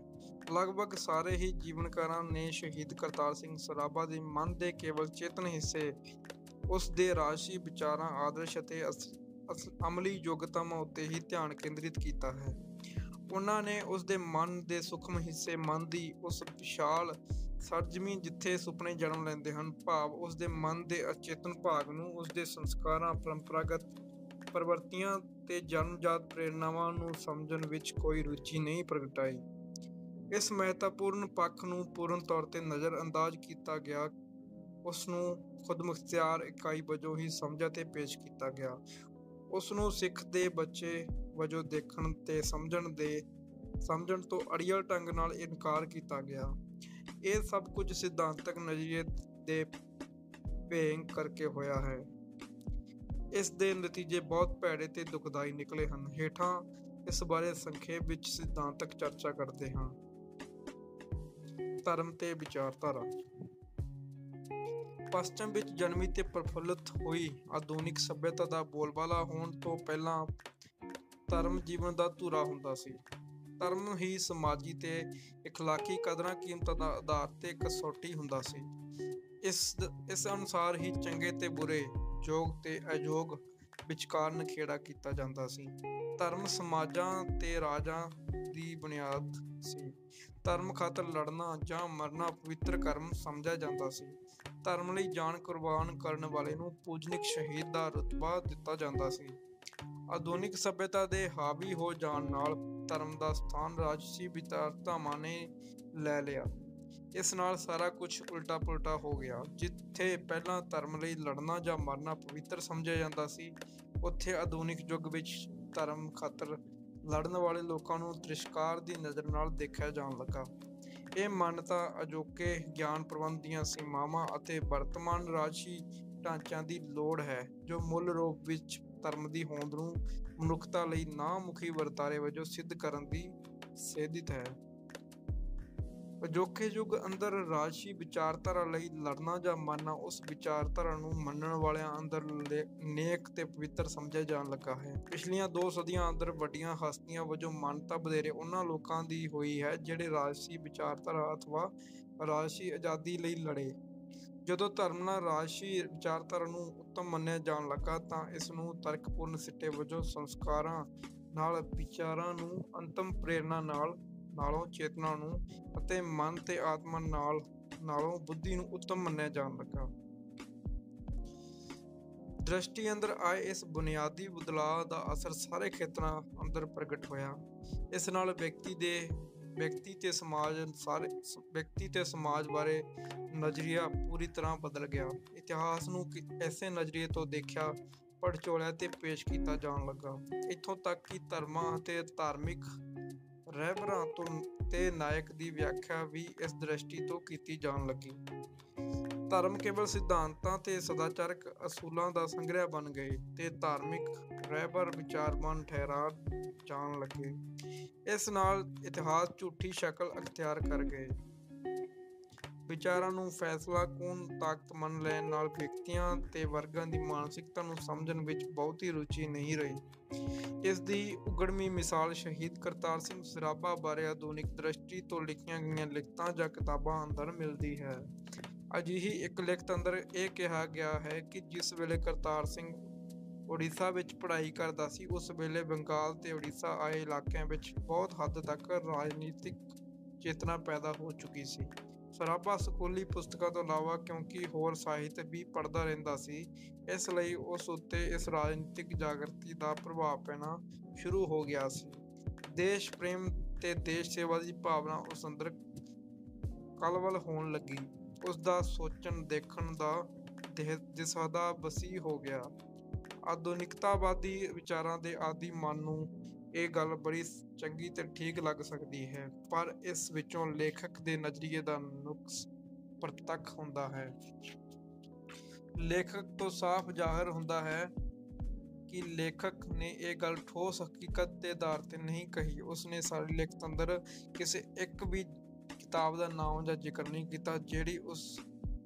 लगभग सारे ही जीवनकारां ने शहीद करतार सिंह सराभा के मन के केवल चेतन हिस्से उस दे राजसी विचारां, आदर्श अते अमली योग्यतावां उत्ते ही ध्यान केंद्रित किया है। उन्होंने उस दे मन के सूक्ष्म हिस्से, मन की उस विशाल सरजमीन जिथे सुपने जन्म लेंदे हन, भाव उस दे मन के अचेतन भाग नूं, उस दे संस्कारां, परंपरागत प्रवृत्तियां ते जन्मजात प्रेरणावां नूं समझण विच कोई रुचि नहीं प्रगटाई। इस महत्वपूर्ण पक्ष नूं पूर्ण तौर ते नज़र अंदाज किया गया, उसनूं खुदमुख्तियार इकाई वजों ही समझा ते पेश किया गया। उसनूं सिख दे बच्चे वजों देखण ते समझण तो अड़ियल ढंग नाल इनकार किया गया। ये सब कुछ सिद्धांतक नज़रिए दे भेंग करके होया है। इस दे नतीजे बहुत भैड़े ते दुखदाई निकले हैं। हेठां इस बारे संखेप विच सिद्धांतक चर्चा करते हैं। धर्म ते विचारधारा। पश्चिम विच जन्मी ते प्रफुल्लित हुई आधुनिक सभ्यता का बोलबाला होण तो पहलां धर्म जीवन का धुरा हुंदा सी। धर्म ही समाजी ते इखलाकी कदरां कीमतां दा आधार ते कसौटी हुंदा सी। इस अनुसार ही चंगे ते बुरे, योग ते अयोग विचकार नखेड़ा किया जाता सी। धर्म समाजां ते राजां दी बुनियाद सी। धर्म खातर लड़ना जां मरना पवित्र कर्म समझा जाता सी। धर्म लई जान कुर्बान करने वाले नूं पूजनिक शहीद दा रुतबा दिता जाता सी। आधुनिक सभ्यता दे हावी हो जाण नाल धर्म दा स्थान राजसी विचारधावां ने लै लिया। इस नाल सारा कुछ उल्टा पुलटा हो गया। जिथे पहलां धर्म लई लड़ना जां मरना पवित्र समझिया जाता सी, उत्थे आधुनिक युग विच धर्म खातर लड़न वाले लोकां नूं तिरस्कार दी नज़र नाल देखिया जाण लगा। ਇਹ ਮਾਨਤਾ ਅਜੋਕੇ ਗਿਆਨ ਪ੍ਰਬੰਧ ਦੀਆਂ ਸੀਮਾਵਾਂ ਅਤੇ ਵਰਤਮਾਨ ਰਾਜਸੀ ਢਾਂਚਿਆਂ ਦੀ ਲੋੜ ਹੈ, ਜੋ ਮੁੱਲ ਰੂਪ ਵਿੱਚ ਧਰਮ ਦੀ ਹੋਂਦ ਨੂੰ ਮਨੁੱਖਤਾ ਲਈ ਨਾਮੁਖੀ ਵਰਤਾਰੇ ਵਜੋਂ ਸਿੱਧ ਕਰਨ ਦੀ ਸੇਧਿਤ ਹੈ। ਅਜੋਕੇ ਯੁੱਗ ਅੰਦਰ ਰਾਜਸੀ ਵਿਚਾਰਧਾਰਾ ਲਈ ਲੜਨਾ ਜਾਂ ਮਰਨਾ ਉਸ ਵਿਚਾਰਧਾਰਾ ਨੂੰ ਮੰਨਣ ਵਾਲਿਆਂ ਅੰਦਰ ਨੇਕ ਤੇ ਪਵਿੱਤਰ ਸਮਝਿਆ ਜਾਣ ਲੱਗਾ ਹੈ। ਪਿਛਲੀਆਂ 2 ਸਦੀਆਂ ਅੰਦਰ ਵੱਡੀਆਂ ਹਸਤੀਆਂ ਵਜੋਂ ਮਾਨਤਾ ਵਧੇਰੇ ਉਹਨਾਂ ਲੋਕਾਂ ਦੀ ਹੋਈ ਹੈ ਜਿਹੜੇ ਰਾਜਸੀ ਵਿਚਾਰਧਾਰਾ ਅਥਵਾ ਰਾਜਸੀ ਆਜ਼ਾਦੀ ਲਈ ਲੜੇ। ਜਦੋਂ ਧਰਮ ਨਾਲ ਰਾਜਸੀ ਵਿਚਾਰਧਾਰਾ ਨੂੰ ਉੱਤਮ ਮੰਨਿਆ ਜਾਣ ਲੱਗਾ ਤਾਂ ਇਸ ਨੂੰ ਤਰਕਪੂਰਨ ਸਿੱਟੇ ਵਜੋਂ ਸੰਸਕਾਰਾਂ ਨਾਲ, ਵਿਚਾਰਾਂ ਨੂੰ ਅੰਤਮ ਪ੍ਰੇਰਨਾ ਨਾਲੋਂ ਚੇਤਨਾ ਨੂੰ ਅਤੇ ਮਨ ਤੇ ਆਤਮਾ ਨਾਲੋਂ ਬੁੱਧੀ ਨੂੰ ਉੱਤਮ ਮੰਨਿਆ ਜਾਣ ਲੱਗਾ। ਦ੍ਰਿਸ਼ਟੀ ਅੰਦਰ ਆਏ ਇਸ ਬੁਨਿਆਦੀ ਬਦਲਾਅ ਦਾ ਅਸਰ ਸਾਰੇ ਖੇਤਰਾਂ ਅੰਦਰ ਪ੍ਰਗਟ ਹੋਇਆ। ਇਸ ਨਾਲ ਵਿਅਕਤੀ ਤੇ ਸਮਾਜ ਬਾਰੇ ਨਜ਼ਰੀਆ ਪੂਰੀ ਤਰ੍ਹਾਂ ਬਦਲ ਗਿਆ। ਇਤਿਹਾਸ ਨੂੰ ਐਸੇ ਨਜ਼ਰੀਏ ਤੋਂ ਦੇਖਿਆ, ਪੜਚੋਲਿਆ ਤੇ ਪੇਸ਼ ਕੀਤਾ ਜਾਣ ਲੱਗਾ। ਇੱਥੋਂ ਤੱਕ ਕਿ ਧਰਮਾਂ ਅਤੇ ਧਾਰਮਿਕ ਰਹਿਬਰਾਂ ਤੇ ਨਾਇਕ ਦੀ ਵਿਆਖਿਆ ਵੀ ਇਸ ਦ੍ਰਿਸ਼ਟੀ ਤੋਂ ਕੀਤੀ ਜਾਣ ਲੱਗੀ। ਧਰਮ ਕੇਵਲ ਸਿਧਾਂਤਾਂ ਤੇ ਸਦਾਚਾਰਕ ਅਸੂਲਾਂ ਦਾ ਸੰਗ੍ਰਹਿ ਬਣ ਗਏ ਤੇ ਧਾਰਮਿਕ ਰਹਿਬਰ ਵਿਚਾਰਵਾਨ ਠਹਿਰਾ ਜਾਣ ਲੱਗੇ। ਇਸ ਨਾਲ ਇਤਿਹਾਸ ਝੂਠੀ ਸ਼ਕਲ ਅਖਤਿਆਰ ਕਰ ਗਏ। ਵਿਚਾਰਾਂ ਨੂੰ ਫੈਸਲਾਕੁਨ ਤਾਕਤ ਮੰਨ ਲੈਣ ਨਾਲ ਵਿਅਕਤੀਆਂ ਤੇ ਵਰਗਾਂ ਦੀ ਮਾਨਸਿਕਤਾ ਨੂੰ ਸਮਝਣ ਵਿੱਚ ਬਹੁਤੀ ਰੁਚੀ ਨਹੀਂ ਰਹੀ। ਇਸ ਦੀ ਉਗੜਵੀਂ ਮਿਸਾਲ ਸ਼ਹੀਦ ਕਰਤਾਰ ਸਿੰਘ ਸਰਾਭਾ ਬਾਰੇ ਆਧੁਨਿਕ ਦ੍ਰਿਸ਼ਟੀ ਤੋਂ ਲਿਖੀਆਂ ਗਈਆਂ ਲਿਖਤਾਂ ਜਾਂ ਕਿਤਾਬਾਂ ਅੰਦਰ ਮਿਲਦੀ ਹੈ। ਅਜਿਹੀ ਇੱਕ ਲਿਖਤ ਅੰਦਰ ਇਹ ਕਿਹਾ ਗਿਆ ਹੈ ਕਿ ਜਿਸ ਵੇਲੇ ਕਰਤਾਰ ਸਿੰਘ ਉੜੀਸਾ ਵਿੱਚ ਪੜ੍ਹਾਈ ਕਰਦਾ ਸੀ, ਉਸ ਵੇਲੇ ਬੰਗਾਲ ਤੇ ਉੜੀਸਾ ਆਏ ਇਲਾਕਿਆਂ ਵਿੱਚ ਬਹੁਤ ਹੱਦ ਤੱਕ ਰਾਜਨੀਤਿਕ ਚੇਤਨਾ ਪੈਦਾ ਹੋ ਚੁੱਕੀ ਸੀ। ਸਰਾਭਾ ਸਕੂਲੀ ਪੁਸਤਕਾਂ ਤੋਂ ਇਲਾਵਾ ਕਿਉਂਕਿ ਹੋਰ ਸਾਹਿਤ ਵੀ ਪੜ੍ਹਦਾ ਰਹਿੰਦਾ ਸੀ, ਇਸ ਲਈ ਉਸ ਉੱਤੇ ਇਸ ਰਾਜਨੀਤਿਕ ਜਾਗਰਤੀ ਦਾ ਪ੍ਰਭਾਵ ਪੈਣਾ ਸ਼ੁਰੂ ਹੋ ਗਿਆ ਸੀ। ਦੇਸ਼ ਪ੍ਰੇਮ ਤੇ ਦੇਸ਼ ਸੇਵਾ ਦੀ ਭਾਵਨਾ ਉਸ ਅੰਦਰ ਕਲਵਲ ਹੋਣ ਲੱਗੀ। ਉਸ ਦਾ ਸੋਚਣ ਦੇਖਣ ਦਾ ਦਿਸ਼ਾ ਦਾ ਵਸੀਹ ਹੋ ਗਿਆ। ਆਧੁਨਿਕਤਾਵਾਦੀ ਵਿਚਾਰਾਂ ਦੇ ਆਦੀ ਮਨ ਨੂੰ ਇਹ ਗੱਲ ਬੜੀ ਚੰਗੀ ਤੇ ਠੀਕ ਲੱਗ ਸਕਦੀ ਹੈ, ਪਰ ਇਸ ਵਿੱਚੋਂ ਲੇਖਕ ਦੇ ਨਜ਼ਰੀਏ ਦਾ ਨੁਕਸ ਪ੍ਰਤੱਖ ਹੁੰਦਾ ਹੈ। ਲੇਖਕ ਤੋਂ ਸਾਫ਼ ਜ਼ਾਹਰ ਹੁੰਦਾ ਹੈ कि लेखक ने ਇਹ ਗੱਲ ਠੋਸ ਹਕੀਕਤ ਦੇ ਆਧਾਰ ਤੇ ਨਹੀਂ ਕਹੀ। ਉਸਨੇ ਸਾਰੀ ਲਿਖਤ ਅੰਦਰ ਕਿਸੇ ਇੱਕ ਵੀ ਕਿਤਾਬ ਦਾ ਨਾਮ ਜਾਂ ਜ਼ਿਕਰ ਨਹੀਂ ਕੀਤਾ ਜਿਹੜੀ ਉਸ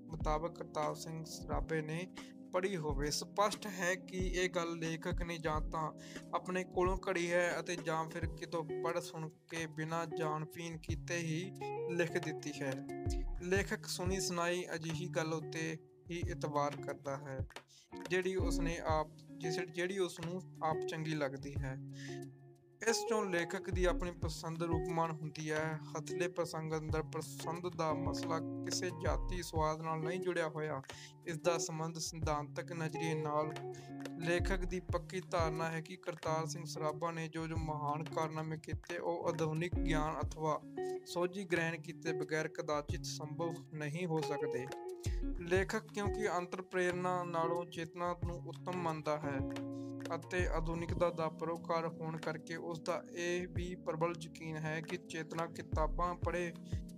ਮੁਤਾਬਕ ਕਰਤਾਰ ਸਿੰਘ ਸਰਾਭੇ ਨੇ ਪੜ੍ਹੀ ਹੋਵੇ। ਸਪਸ਼ਟ ਹੈ ਕਿ ਇਹ ਗੱਲ ਲੇਖਕ ਨੇ ਜਾਂ ਤਾਂ ਆਪਣੇ ਕੋਲੋਂ ਘੜੀ ਹੈ ਅਤੇ ਜਾਂ ਫਿਰ ਕਿਤੋਂ ਪੜ੍ਹ ਸੁਣ ਕੇ ਬਿਨਾਂ ਜਾਣ ਪੀਣ ਕੀਤੇ ਹੀ ਲਿਖ ਦਿੱਤੀ ਹੈ। ਲੇਖਕ ਸੁਣੀ ਸੁਣਾਈ ਅਜਿਹੀ ਗੱਲ ਉੱਤੇ ਹੀ ਇਤਬਾਰ ਕਰਦਾ ਹੈ ਜਿਹੜੀ ਉਸਨੂੰ ਆਪ ਚੰਗੀ ਲੱਗਦੀ ਹੈ। ਇਸ ਚੋਂ ਲੇਖਕ ਦੀ ਆਪਣੀ ਪਸੰਦ ਰੂਪਮਾਨ ਹੁੰਦੀ ਹੈ। ਹਥਲੇ ਪ੍ਰਸੰਗ ਅੰਦਰ ਪਸੰਦ ਦਾ ਮਸਲਾ ਕਿਸੇ ਜਾਤੀ ਸਵਾਦ ਨਾਲ ਨਹੀਂ ਜੁੜਿਆ ਹੋਇਆ। ਇਸ ਦਾ ਸੰਬੰਧ ਸਿਧਾਂਤਕ ਨਜ਼ਰੀਏ ਨਾਲ। ਲੇਖਕ ਦੀ ਪੱਕੀ ਧਾਰਨਾ ਹੈ ਕਿ ਕਰਤਾਰ ਸਿੰਘ ਸਰਾਭਾ ਨੇ ਜੋ ਮਹਾਨ ਕਾਰਨਾਮੇ ਕੀਤੇ ਉਹ ਆਧੁਨਿਕ ਗਿਆਨ ਅਥਵਾ ਸੋਝੀ ਗ੍ਰਹਿਣ ਕੀਤੇ ਬਗੈਰ ਕਦਾਚਿਤ ਸੰਭਵ ਨਹੀਂ ਹੋ ਸਕਦੇ। ਲੇਖਕ ਕਿਉਂਕਿ ਅੰਤਰ ਪ੍ਰੇਰਨਾ ਨਾਲੋਂ ਚੇਤਨਾ ਨੂੰ ਉੱਤਮ ਮੰਨਦਾ ਹੈ ਅਤੇ ਆਧੁਨਿਕਤਾ ਦਾ ਪਰੋਕਾਰ ਹੋਣ ਕਰਕੇ ਉਸਦਾ ਇਹ ਵੀ ਪ੍ਰਬਲ ਯਕੀਨ ਹੈ ਕਿ ਚੇਤਨਾ ਕਿਤਾਬਾਂ ਪੜ੍ਹੇ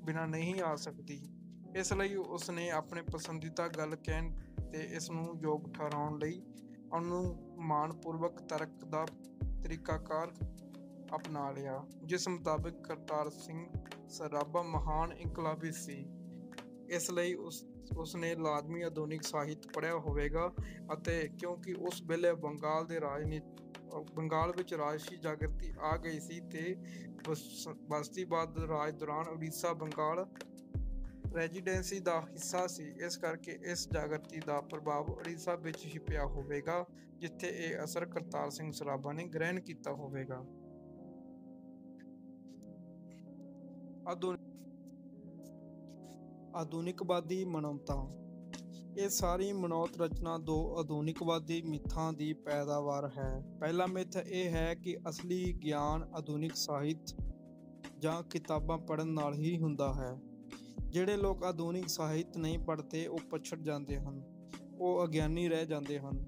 ਬਿਨਾਂ ਨਹੀਂ ਆ ਸਕਦੀ। ਇਸ ਲਈ ਉਸਨੇ ਆਪਣੇ ਪਸੰਦੀਦਾ ਗੱਲ ਕਹਿਣ ਤੇ ਇਸ ਨੂੰ ਯੋਗ ਠਹਿਰਾਉਣ ਲਈ ਅਨੁਮਾਨਪੂਰਵਕ ਤਰਕ ਦਾ ਤਰੀਕਾਕਾਰ ਅਪਣਾ ਲਿਆ, ਜਿਸ ਮੁਤਾਬਕ ਕਰਤਾਰ ਸਿੰਘ ਸਰਾਭਾ ਮਹਾਨ ਇਨਕਲਾਬੀ ਸੀ। ਇਸ ਲਈ ਉਸਨੇ ਲਾਜ਼ਮੀ ਆਧੁਨਿਕ ਸਾਹਿਤ ਪੜ੍ਹਿਆ ਹੋਵੇਗਾ ਅਤੇ ਕਿਉਂਕਿ ਉਸ ਵੇਲੇ ਬੰਗਾਲ ਵਿੱਚ ਰਾਜਸੀ ਜਾਗਰਤੀ ਆ ਗਈ ਸੀ ਤੇ ਬਸਤੀਵਾਦ ਰਾਜ ਦੌਰਾਨ ਉੜੀਸਾ ਬੰਗਾਲ ਰੈਜੀਡੈਂਸੀ ਦਾ ਹਿੱਸਾ ਸੀ। ਇਸ ਕਰਕੇ ਇਸ ਜਾਗਰਤੀ ਦਾ ਪ੍ਰਭਾਵ ਉੜੀਸਾ ਵਿੱਚ ਹੀ ਪਿਆ ਹੋਵੇਗਾ ਜਿੱਥੇ ਇਹ ਅਸਰ ਕਰਤਾਰ ਸਿੰਘ ਸਰਾਭਾ ਨੇ ਗ੍ਰਹਿਣ ਕੀਤਾ ਹੋਵੇਗਾ। ਆਧੁਨਿਕਵਾਦੀ ਮਾਨਵਤਾ। ਇਹ ਸਾਰੀ ਮਨੌਤ ਰਚਨਾ ਦੋ ਆਧੁਨਿਕਵਾਦੀ ਮਿੱਥਾਂ ਦੀ ਪੈਦਾਵਾਰ ਹੈ। ਪਹਿਲਾ ਮਿੱਥ ਇਹ ਹੈ ਕਿ ਅਸਲੀ ਗਿਆਨ ਆਧੁਨਿਕ ਸਾਹਿਤ ਜਾਂ ਕਿਤਾਬਾਂ ਪੜ੍ਹਨ ਨਾਲ ਹੀ ਹੁੰਦਾ ਹੈ। ਜਿਹੜੇ ਲੋਕ ਆਧੁਨਿਕ ਸਾਹਿਤ ਨਹੀਂ ਪੜ੍ਹਦੇ ਉਹ ਪਛੜ ਜਾਂਦੇ ਹਨ, ਉਹ ਅਗਿਆਨੀ ਰਹਿ ਜਾਂਦੇ ਹਨ।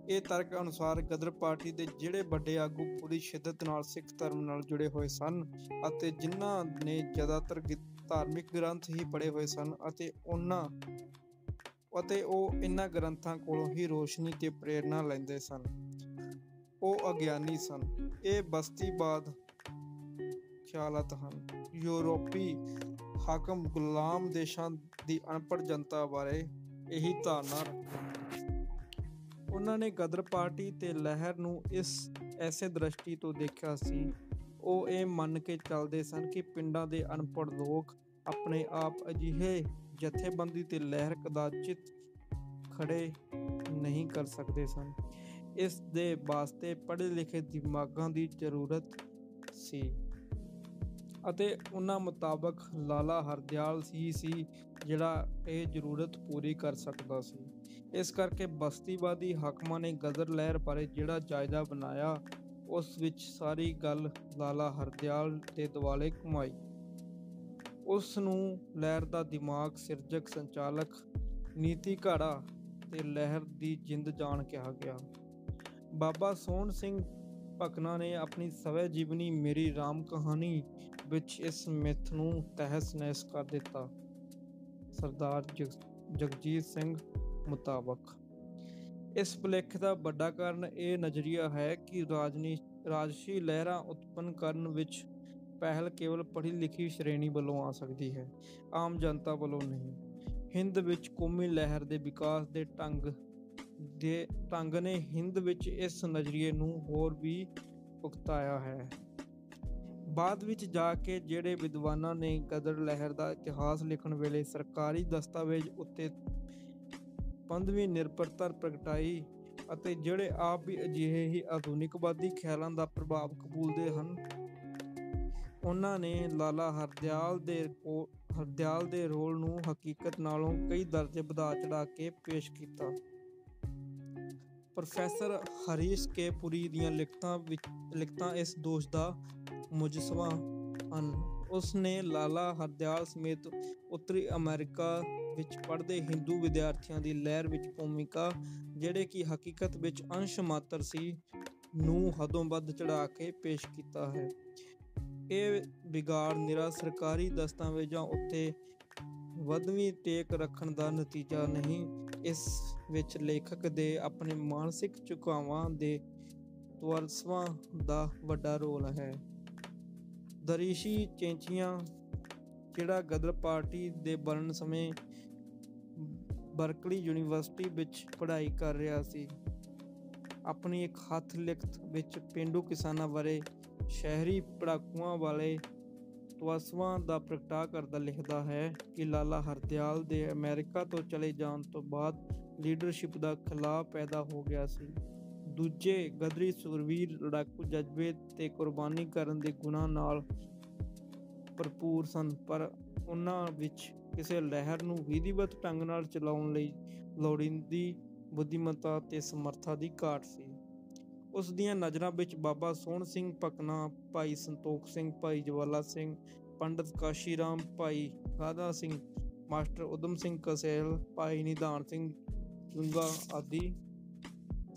ਇਹ ਤਰਕ ਅਨੁਸਾਰ ਗਦਰ ਪਾਰਟੀ ਦੇ ਜਿਹੜੇ ਵੱਡੇ ਆਗੂ ਪੂਰੀ ਸ਼ਿੱਦਤ ਨਾਲ ਸਿੱਖ ਧਰਮ ਨਾਲ ਜੁੜੇ ਹੋਏ ਸਨ ਅਤੇ ਜਿਨ੍ਹਾਂ ਨੇ ਜ਼ਿਆਦਾਤਰ ਧਾਰਮਿਕ ਗ੍ਰੰਥ ਹੀ ਪੜ੍ਹੇ ਹੋਏ ਸਨ ਅਤੇ ਉਹ ਇਹਨਾਂ ਗ੍ਰੰਥਾਂ ਕੋਲੋਂ ਹੀ ਰੋਸ਼ਨੀ ਤੇ ਪ੍ਰੇਰਨਾ ਲੈਂਦੇ ਸਨ, ਉਹ ਅਗਿਆਨੀ ਸਨ। ਇਹ ਬਸਤੀਵਾਦ ਖਿਆਲਾਤ ਹਨ। ਯੂਰਪੀ ਹਾਕਮ ਗੁਲਾਮ ਦੇਸ਼ਾਂ ਦੀ ਅਨਪੜ੍ਹ ਜਨਤਾ ਬਾਰੇ ਇਹੀ ਧਾਰਨਾ ਰੱਖਦੇ ਹਨ। ਉਹਨਾਂ ਨੇ ਗਦਰ ਪਾਰਟੀ ਤੇ ਲਹਿਰ ਨੂੰ ਐਸੇ ਦ੍ਰਿਸ਼ਟੀ ਤੋਂ ਦੇਖਿਆ ਸੀ। ਉਹ ਇਹ ਮੰਨ ਕੇ ਚੱਲਦੇ ਸਨ ਕਿ ਪਿੰਡਾਂ ਦੇ ਅਨਪੜ੍ਹ ਲੋਕ ਆਪਣੇ ਆਪ ਅਜਿਹੇ ਜਥੇਬੰਦੀ ਤੇ ਲਹਿਰ ਕਦਾਚਿਤ ਖੜੇ ਨਹੀਂ ਕਰ ਸਕਦੇ ਸਨ। ਇਸ ਦੇ ਵਾਸਤੇ ਪੜ੍ਹੇ ਲਿਖੇ ਦਿਮਾਗਾਂ ਦੀ ਜ਼ਰੂਰਤ ਸੀ ਅਤੇ ਉਹਨਾਂ ਮੁਤਾਬਕ ਲਾਲਾ ਹਰਦਿਆਲ ਸੀ ਜਿਹੜਾ ਇਹ ਜ਼ਰੂਰਤ ਪੂਰੀ ਕਰ ਸਕਦਾ ਸੀ। ਇਸ ਕਰਕੇ ਬਸਤੀਵਾਦੀ ਹਾਕਮਾਂ ਨੇ ਗਦਰ ਲਹਿਰ ਬਾਰੇ ਜਿਹੜਾ ਜਾਇਜ਼ਾ ਬਣਾਇਆ ਉਸ ਵਿੱਚ ਸਾਰੀ ਗੱਲ ਲਾਲਾ ਹਰਦਿਆਲ ਦੇ ਦੁਆਲੇ ਘੁਮਾਈ। ਉਸ ਨੂੰ ਲਹਿਰ ਦਾ ਦਿਮਾਗ, ਸਿਰਜਕ, ਸੰਚਾਲਕ, ਨੀਤੀ ਘਾੜਾ ਤੇ ਲਹਿਰ ਦੀ ਜਿੰਦ ਜਾਣ ਕਿਹਾ ਗਿਆ। ਬਾਬਾ ਸੋਹਣ ਸਿੰਘ ਭਕਨਾ ਨੇ ਆਪਣੀ ਸਵੈ ਜੀਵਨੀ ਮੇਰੀ ਰਾਮ ਕਹਾਣੀ ਵਿੱਚ ਇਸ ਮਿੱਥ ਨੂੰ ਤਹਿਸ ਨਹਿਸ ਕਰ ਦਿੱਤਾ। ਸਰਦਾਰ ਜਗਜੀਤ ਸਿੰਘ ਮੁਤਾਬਕ ਇਸ ਭੁਲੇਖੇ ਦਾ ਵੱਡਾ ਕਾਰਨ ਇਹ ਨਜ਼ਰੀਆ ਹੈ ਕਿ ਰਾਜਸੀ ਲਹਿਰਾਂ ਉਤਪੰਨ ਕਰਨ ਵਿੱਚ ਪਹਿਲ ਕੇਵਲ ਪੜ੍ਹੀ ਲਿਖੀ ਸ਼੍ਰੇਣੀ ਵੱਲੋਂ ਆ ਸਕਦੀ ਹੈ, ਆਮ ਜਨਤਾ ਵੱਲੋਂ ਨਹੀਂ। ਹਿੰਦ ਵਿੱਚ ਕੌਮੀ ਲਹਿਰ ਦੇ ਵਿਕਾਸ ਦੇ ਢੰਗ ਨੇ ਹਿੰਦ ਵਿੱਚ ਇਸ ਨਜ਼ਰੀਏ ਨੂੰ ਹੋਰ ਵੀ ਭੁਗਤਾਇਆ ਹੈ। ਬਾਅਦ ਵਿੱਚ ਜਾ ਕੇ ਜਿਹੜੇ ਵਿਦਵਾਨਾਂ ਨੇ ਗਦਰ ਲਹਿਰ ਦਾ ਇਤਿਹਾਸ ਲਿਖਣ ਵੇਲੇ ਸਰਕਾਰੀ ਦਸਤਾਵੇਜ਼ ਉੱਤੇ ਪੰਧਵੀਂ ਨਿਰਭਰਤਾ ਪ੍ਰਗਟਾਈ ਅਤੇ ਜਿਹੜੇ ਆਪ ਵੀ ਅਜਿਹੇ ਹੀ ਆਧੁਨਿਕਵਾਦੀ ਖਿਆਲਾਂ ਦਾ ਪ੍ਰਭਾਵ ਕਬੂਲਦੇ ਹਨ, ਉਹਨਾਂ ਨੇ ਲਾਲਾ ਹਰਦਿਆਲ ਦੇ ਰੋਲ ਨੂੰ ਹਕੀਕਤ ਨਾਲੋਂ ਕਈ ਦਰਜੇ ਵਧਾ ਚੜ੍ਹਾ ਕੇ ਪੇਸ਼ ਕੀਤਾ। ਪ੍ਰੋਫੈਸਰ ਹਰੀਸ਼ ਕੇ ਪੁਰੀ ਦੀਆਂ ਲਿਖਤਾਂ ਇਸ ਦੋਸ਼ ਦਾ ਮੁਜੱਸਮਾ ਹਨ। ਉਸ ਨੇ ਲਾਲਾ ਹਰਦਿਆਲ ਸਮੇਤ ਉੱਤਰੀ ਅਮਰੀਕਾ ਵਿੱਚ ਪੜ੍ਹਦੇ ਹਿੰਦੂ ਵਿਦਿਆਰਥੀਆਂ ਦੀ ਲਹਿਰ ਵਿੱਚ ਭੂਮਿਕਾ, ਜਿਹੜੇ ਕਿ ਹਕੀਕਤ ਵਿੱਚ ਅੰਸ਼ ਮਾਤਰ ਸੀ, ਨੂੰ ਹਦੋਂ ਵੱਧ ਚੜ੍ਹਾ ਕੇ ਪੇਸ਼ ਕੀਤਾ ਹੈ। ਇਹ ਵਿਗਾੜ ਨਿਰਾ ਸਰਕਾਰੀ ਦਸਤਾਵੇਜ਼ਾਂ ਉੱਤੇ ਵਧਵੀਂ ਟੇਕ ਰੱਖਣ ਦਾ ਨਤੀਜਾ ਨਹੀਂ, ਇਸ ਵਿੱਚ ਲੇਖਕ ਦੇ ਆਪਣੇ ਮਾਨਸਿਕ ਝੁਕਾਵਾਂ ਦੇ ਤਵਰਸਵਾਂ ਦਾ ਵੱਡਾ ਰੋਲ ਹੈ। ਦਰੀਸ਼ੀ ਚੇਂਚੀਆਂ, ਜਿਹੜਾ ਗਦਰ ਪਾਰਟੀ ਦੇ ਬਣਨ ਸਮੇਂ ਬਰਕਲੀ ਯੂਨੀਵਰਸਿਟੀ ਵਿੱਚ ਪੜ੍ਹਾਈ ਕਰ ਰਿਹਾ ਸੀ, ਆਪਣੀ ਇੱਕ ਹੱਥ ਲਿਖਤ ਵਿੱਚ ਪੇਂਡੂ ਕਿਸਾਨਾਂ ਬਾਰੇ ਸ਼ਹਿਰੀ ਪੜਾਕੂਆਂ ਵਾਲੇ ਤਵਸਵਾਂ ਦਾ ਪ੍ਰਗਟਾ ਕਰਦਾ ਲਿਖਦਾ ਹੈ ਕਿ ਲਾਲਾ ਹਰਦਿਆਲ ਦੇ ਅਮਰੀਕਾ ਤੋਂ ਚਲੇ ਜਾਣ ਤੋਂ ਬਾਅਦ ਲੀਡਰਸ਼ਿਪ ਦਾ ਖਲਾਅ ਪੈਦਾ ਹੋ ਗਿਆ ਸੀ। ਦੂਜੇ ਗਦਰੀ ਸੂਰਵੀਰ ਲੜਾਕੂ ਜਜ਼ਬੇ ਤੇ ਕੁਰਬਾਨੀ ਕਰਨ ਦੇ ਗੁਣਾਂ ਨਾਲ ਭਰਪੂਰ ਸਨ, ਪਰ ਉਹਨਾਂ ਵਿੱਚ ਕਿਸੇ ਲਹਿਰ ਨੂੰ ਵਿਧੀਵਤ ਢੰਗ ਨਾਲ ਚਲਾਉਣ ਲਈ ਲੋੜੀਂਦੀ ਬੁੱਧੀਮੱਤਾ ਤੇ ਸਮਰੱਥਾ ਦੀ ਘਾਟ ਸੀ। ਉਸ ਦੀਆਂ ਨਜ਼ਰਾਂ ਵਿੱਚ ਬਾਬਾ ਸੋਹਣ ਸਿੰਘ ਭਕਨਾ, ਭਾਈ ਸੰਤੋਖ ਸਿੰਘ, ਭਾਈ ਜਵਾਲਾ ਸਿੰਘ, ਪੰਡਿਤ ਕਾਸ਼ੀ ਰਾਮ, ਭਾਈ ਗਾਦਾ ਸਿੰਘ, ਮਾਸਟਰ ਊਧਮ ਸਿੰਘ ਕਸੇਲ, ਭਾਈ ਨਿਧਾਨ ਸਿੰਘ ਚੁੰਗਾ ਆਦਿ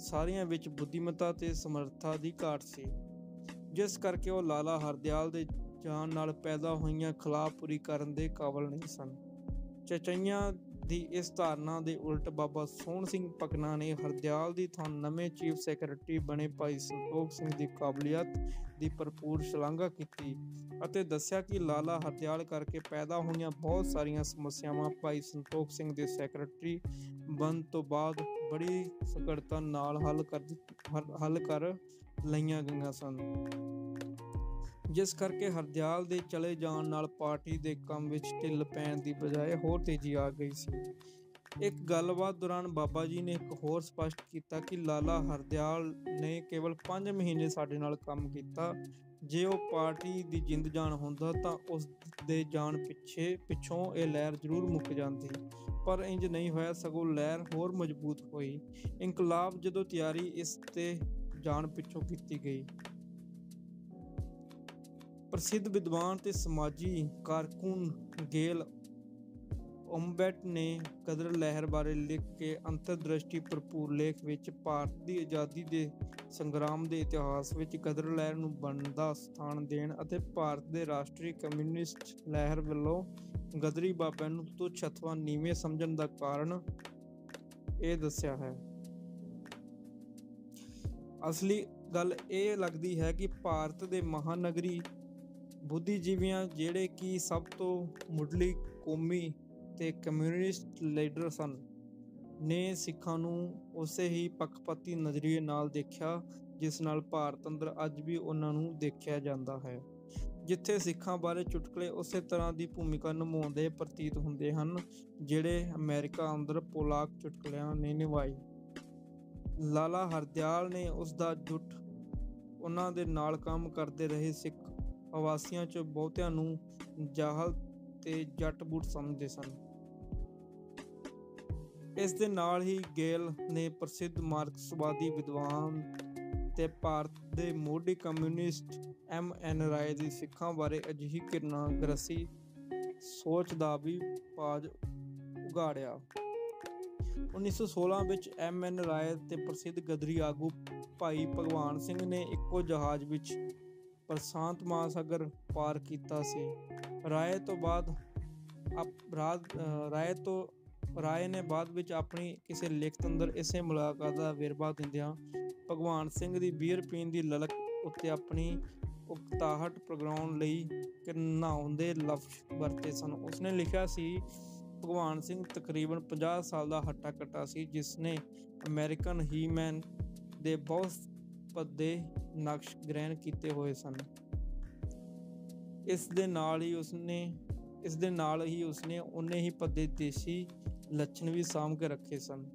ਸਾਰਿਆਂ ਵਿੱਚ ਬੁੱਧੀਮੱਤਾ ਤੇ ਸਮਰੱਥਾ ਦੀ ਘਾਟ ਸੀ, ਜਿਸ ਕਰਕੇ ਉਹ ਲਾਲਾ ਹਰਦਿਆਲ ਦੇ ਜਾਣ ਨਾਲ ਪੈਦਾ ਹੋਈਆਂ ਖਲਾਅ ਪੂਰੀ ਕਰਨ ਦੇ ਕਾਬਲ ਨਹੀਂ ਸਨ। ਚਚਈਆਂ ਦੀ ਇਸ ਧਾਰਨਾ ਦੇ ਉਲਟ ਬਾਬਾ ਸੋਹਣ ਸਿੰਘ ਭਕਨਾ ਨੇ ਹਰਦਿਆਲ ਦੀ ਥਾਂ ਨਵੇਂ ਚੀਫ ਸੈਕਟਰੀ ਬਣੇ ਭਾਈ ਸੰਤੋਖ ਸਿੰਘ ਦੀ ਕਾਬਲੀਅਤ ਦੀ ਭਰਪੂਰ ਸ਼ਲਾਘਾ ਕੀਤੀ ਅਤੇ ਦੱਸਿਆ ਕਿ ਲਾਲਾ ਹਰਦਿਆਲ ਕਰਕੇ ਪੈਦਾ ਹੋਈਆਂ ਬਹੁਤ ਸਾਰੀਆਂ ਸਮੱਸਿਆਵਾਂ ਭਾਈ ਸੰਤੋਖ ਸਿੰਘ ਦੇ ਸੈਕਟਰੀ ਬਣਨ ਤੋਂ ਬਾਅਦ ਬੜੀ ਸਖੜਤਾ ਨਾਲ ਹੱਲ ਕਰ ਲਈਆਂ ਗਈਆਂ ਸਨ, ਜਿਸ ਕਰਕੇ ਹਰਦਿਆਲ ਦੇ ਚਲੇ ਜਾਣ ਨਾਲ ਪਾਰਟੀ ਦੇ ਕੰਮ ਵਿੱਚ ਢਿੱਲ ਪੈਣ ਦੀ ਬਜਾਏ ਹੋਰ ਤੇਜ਼ੀ ਆ ਗਈ ਸੀ। ਇੱਕ ਗੱਲਬਾਤ ਦੌਰਾਨ ਬਾਬਾ ਜੀ ਨੇ ਇੱਕ ਹੋਰ ਸਪਸ਼ਟ ਕੀਤਾ ਕਿ ਲਾਲਾ ਹਰਦਿਆਲ ਨੇ ਕੇਵਲ 5 ਮਹੀਨੇ ਸਾਡੇ ਨਾਲ ਕੰਮ ਕੀਤਾ। ਜੇ ਉਹ ਪਾਰਟੀ ਦੀ ਜਿੰਦ ਜਾਨ ਹੁੰਦਾ ਤਾਂ ਉਸ ਦੇ ਜਾਣ ਪਿੱਛੋਂ ਇਹ ਲਹਿਰ ਜ਼ਰੂਰ ਮੁੱਕ ਜਾਂਦੀ, ਪਰ ਇੰਜ ਨਹੀਂ ਹੋਇਆ, ਸਗੋਂ ਲਹਿਰ ਹੋਰ ਮਜ਼ਬੂਤ ਹੋਈ। ਇਨਕਲਾਬ ਜਦੋਂ ਤਿਆਰੀ ਇਸ ਤੇ ਜਾਣ ਪਿੱਛੋਂ ਕੀਤੀ ਗਈ। ਪ੍ਰਸਿੱਧ ਵਿਦਵਾਨ ਤੇ ਸਮਾਜੀ ਕਾਰਕੁਨ ਗੇਲ ਓਮਬੈਟ ਨੇ ਗਦਰ ਲਹਿਰ ਬਾਰੇ ਲਿਖ ਕੇ ਅੰਤਰਦ੍ਰਿਸ਼ਟੀ ਭਰਪੂਰ ਲੇਖ ਵਿੱਚ ਭਾਰਤ ਦੀ ਆਜ਼ਾਦੀ ਦੇ ਸੰਗਰਾਮ ਦੇ ਇਤਿਹਾਸ ਵਿੱਚ ਗਦਰ ਲਹਿਰ ਨੂੰ ਬਣਦਾ ਸਥਾਨ ਦੇਣ ਅਤੇ ਭਾਰਤ ਦੇ ਰਾਸ਼ਟਰੀ ਕਮਿਊਨਿਸਟ ਲਹਿਰ ਵੱਲੋਂ ਗਦਰੀ ਬਾਬਿਆਂ ਨੂੰ ਤੁੱਛ ਅਥਵਾ ਨੀਵੇਂ ਸਮਝਣ ਦਾ ਕਾਰਨ ਇਹ ਦੱਸਿਆ ਹੈ। ਅਸਲੀ ਗੱਲ ਇਹ ਲੱਗਦੀ ਹੈ ਕਿ ਭਾਰਤ ਦੇ ਮਹਾਨਗਰੀ ਬੁੱਧੀਜੀਵੀਆਂ, ਜਿਹੜੇ ਕਿ ਸਭ ਤੋਂ ਮੁੱਢਲੀ ਕੌਮੀ ਤੇ ਕਮਿਊਨਿਸਟ ਲੀਡਰ ਸਨ, ਨੇ ਸਿੱਖਾਂ ਨੂੰ ਉਸੇ ਹੀ ਪੱਖਪਾਤੀ ਨਜ਼ਰੀਏ ਨਾਲ ਦੇਖਿਆ ਜਿਸ ਨਾਲ ਭਾਰਤ ਅੰਦਰ ਅੱਜ ਵੀ ਉਹਨਾਂ ਨੂੰ ਦੇਖਿਆ ਜਾਂਦਾ ਹੈ। ਜਿੱਥੇ ਸਿੱਖਾਂ ਬਾਰੇ ਚੁਟਕਲੇ ਉਸੇ ਤਰ੍ਹਾਂ ਦੀ ਭੂਮਿਕਾ ਨਿਭਾਉਂਦੇ ਪ੍ਰਤੀਤ ਹੁੰਦੇ ਹਨ ਜਿਹੜੇ ਅਮਰੀਕਾ ਅੰਦਰ ਪੋਲਾਕ ਚੁਟਕਲਿਆਂ ਨੇ ਨਿਭਾਈ। ਲਾਲਾ ਹਰਦਿਆਲ ਨੇ ਉਸ ਦਾ ਜੁੱਟ ਉਹਨਾਂ ਦੇ ਨਾਲ ਕੰਮ ਕਰਦੇ ਰਹੇ ਸਿੱਖ ਆਵਾਸੀਆਂ 'ਚ ਬਹੁਤਿਆਂ ਨੂੰ ਜਾਹਲ ਤੇ ਜੱਟ ਬੂਟ ਸਮਝਦੇ ਸਨ। ਇਸ ਦੇ ਨਾਲ ਹੀ ਗੇਲ ਨੇ ਪ੍ਰਸਿੱਧ ਮਾਰਕਸਵਾਦੀ ਵਿਦਵਾਨ ਤੇ ਭਾਰਤ ਦੇ ਮੋਢੀ ਕਮਿਊਨਿਸਟ M.N. ਰਾਏ ਦੀ ਸਿੱਖਾਂ ਬਾਰੇ ਅਜਿਹੀ ਘਿਰਨਾ ਗ੍ਰਸੀ ਸੋਚ ਦਾ ਵੀ ਪਾਜ ਉਗਾੜਿਆ। 1916 ਵਿੱਚ M.N. ਰਾਏ ਤੇ ਪ੍ਰਸਿੱਧ ਗਦਰੀ ਆਗੂ ਭਾਈ ਭਗਵਾਨ ਸਿੰਘ ਨੇ ਇੱਕੋ ਜਹਾਜ਼ ਵਿੱਚ ਪ੍ਰਸ਼ਾਂਤ ਮਹਾਸਾਗਰ ਪਾਰ ਕੀਤਾ ਸੀ। ਰਾਏ ਨੇ ਬਾਅਦ ਵਿੱਚ ਆਪਣੀ ਕਿਸੇ ਲਿਖਤ ਅੰਦਰ ਇਸੇ ਮੁਲਾਕਾਤ ਦਾ ਵੇਰਵਾ ਦਿੰਦਿਆਂ ਭਗਵਾਨ ਸਿੰਘ ਦੀ ਬੀਅਰ ਪੀਣ ਦੀ ਲਲਕ ਉੱਤੇ ਆਪਣੀ ਉਕਤਾਹਟ ਪ੍ਰਗਟਾਉਣ ਲਈ ਘਿਰਣਾਉਂਦੇ ਲਫ਼ਜ਼ ਵਰਤੇ ਸਨ। ਉਸਨੇ ਲਿਖਿਆ ਸੀ, ਭਗਵਾਨ ਸਿੰਘ ਤਕਰੀਬਨ 50 ਸਾਲ ਦਾ ਹੱਟਾ ਕੱਟਾ ਸੀ, ਜਿਸਨੇ ਅਮਰੀਕਨ ਹੀ-ਮੈਨ ਦੇ ਬਹੁਤ ਭੱਦੇ ਨਕਸ਼ ਗ੍ਰਹਿਣ ਕੀਤੇ ਹੋਏ ਸਨ। ਇਸ ਦੇ ਨਾਲ ਹੀ ਉਸਨੇ ਉਨੇ ਹੀ ਭੱਦੇ ਦੇਸੀ ਲੱਛਣ ਵੀ ਸਾਂਭ ਕੇ ਰੱਖੇ ਸਨ।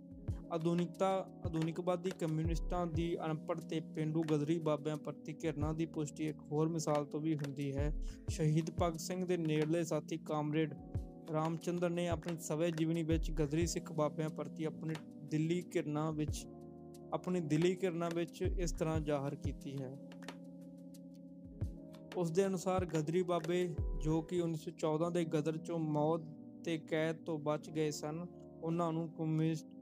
ਆਧੁਨਿਕਵਾਦੀ ਕਮਿਊਨਿਸਟਾਂ ਦੀ ਅਨਪੜ੍ਹ ਤੇ ਪੇਂਡੂ ਗਦਰੀ ਬਾਬਿਆਂ ਪ੍ਰਤੀ ਘਿਰਣਾ ਦੀ ਪੁਸ਼ਟੀ ਇੱਕ ਹੋਰ ਮਿਸਾਲ ਤੋਂ ਵੀ ਹੁੰਦੀ ਹੈ। ਸ਼ਹੀਦ ਭਗਤ ਸਿੰਘ ਦੇ ਨੇੜਲੇ ਸਾਥੀ ਕਾਮਰੇਡ ਰਾਮਚੰਦਰ ਨੇ ਆਪਣੀ ਸਵੈ ਜੀਵਨੀ ਵਿੱਚ ਗਦਰੀ ਸਿੱਖ ਬਾਬਿਆਂ ਪ੍ਰਤੀ ਆਪਣੀ ਦਿਲੀ ਘਿਰਣਾ ਵਿੱਚ ਇਸ ਤਰ੍ਹਾਂ ਜ਼ਾਹਰ ਕੀਤੀ ਹੈ। ਉਸ ਦੇ ਅਨੁਸਾਰ ਗਦਰੀ ਬਾਬੇ, ਜੋ ਕਿ 1914 ਦੇ ਗਦਰ 'ਚੋਂ ਮੌਤ ਤੇ ਕੈਦ ਤੋਂ ਬਚ ਗਏ ਸਨ, ਉਹਨਾਂ ਨੂੰ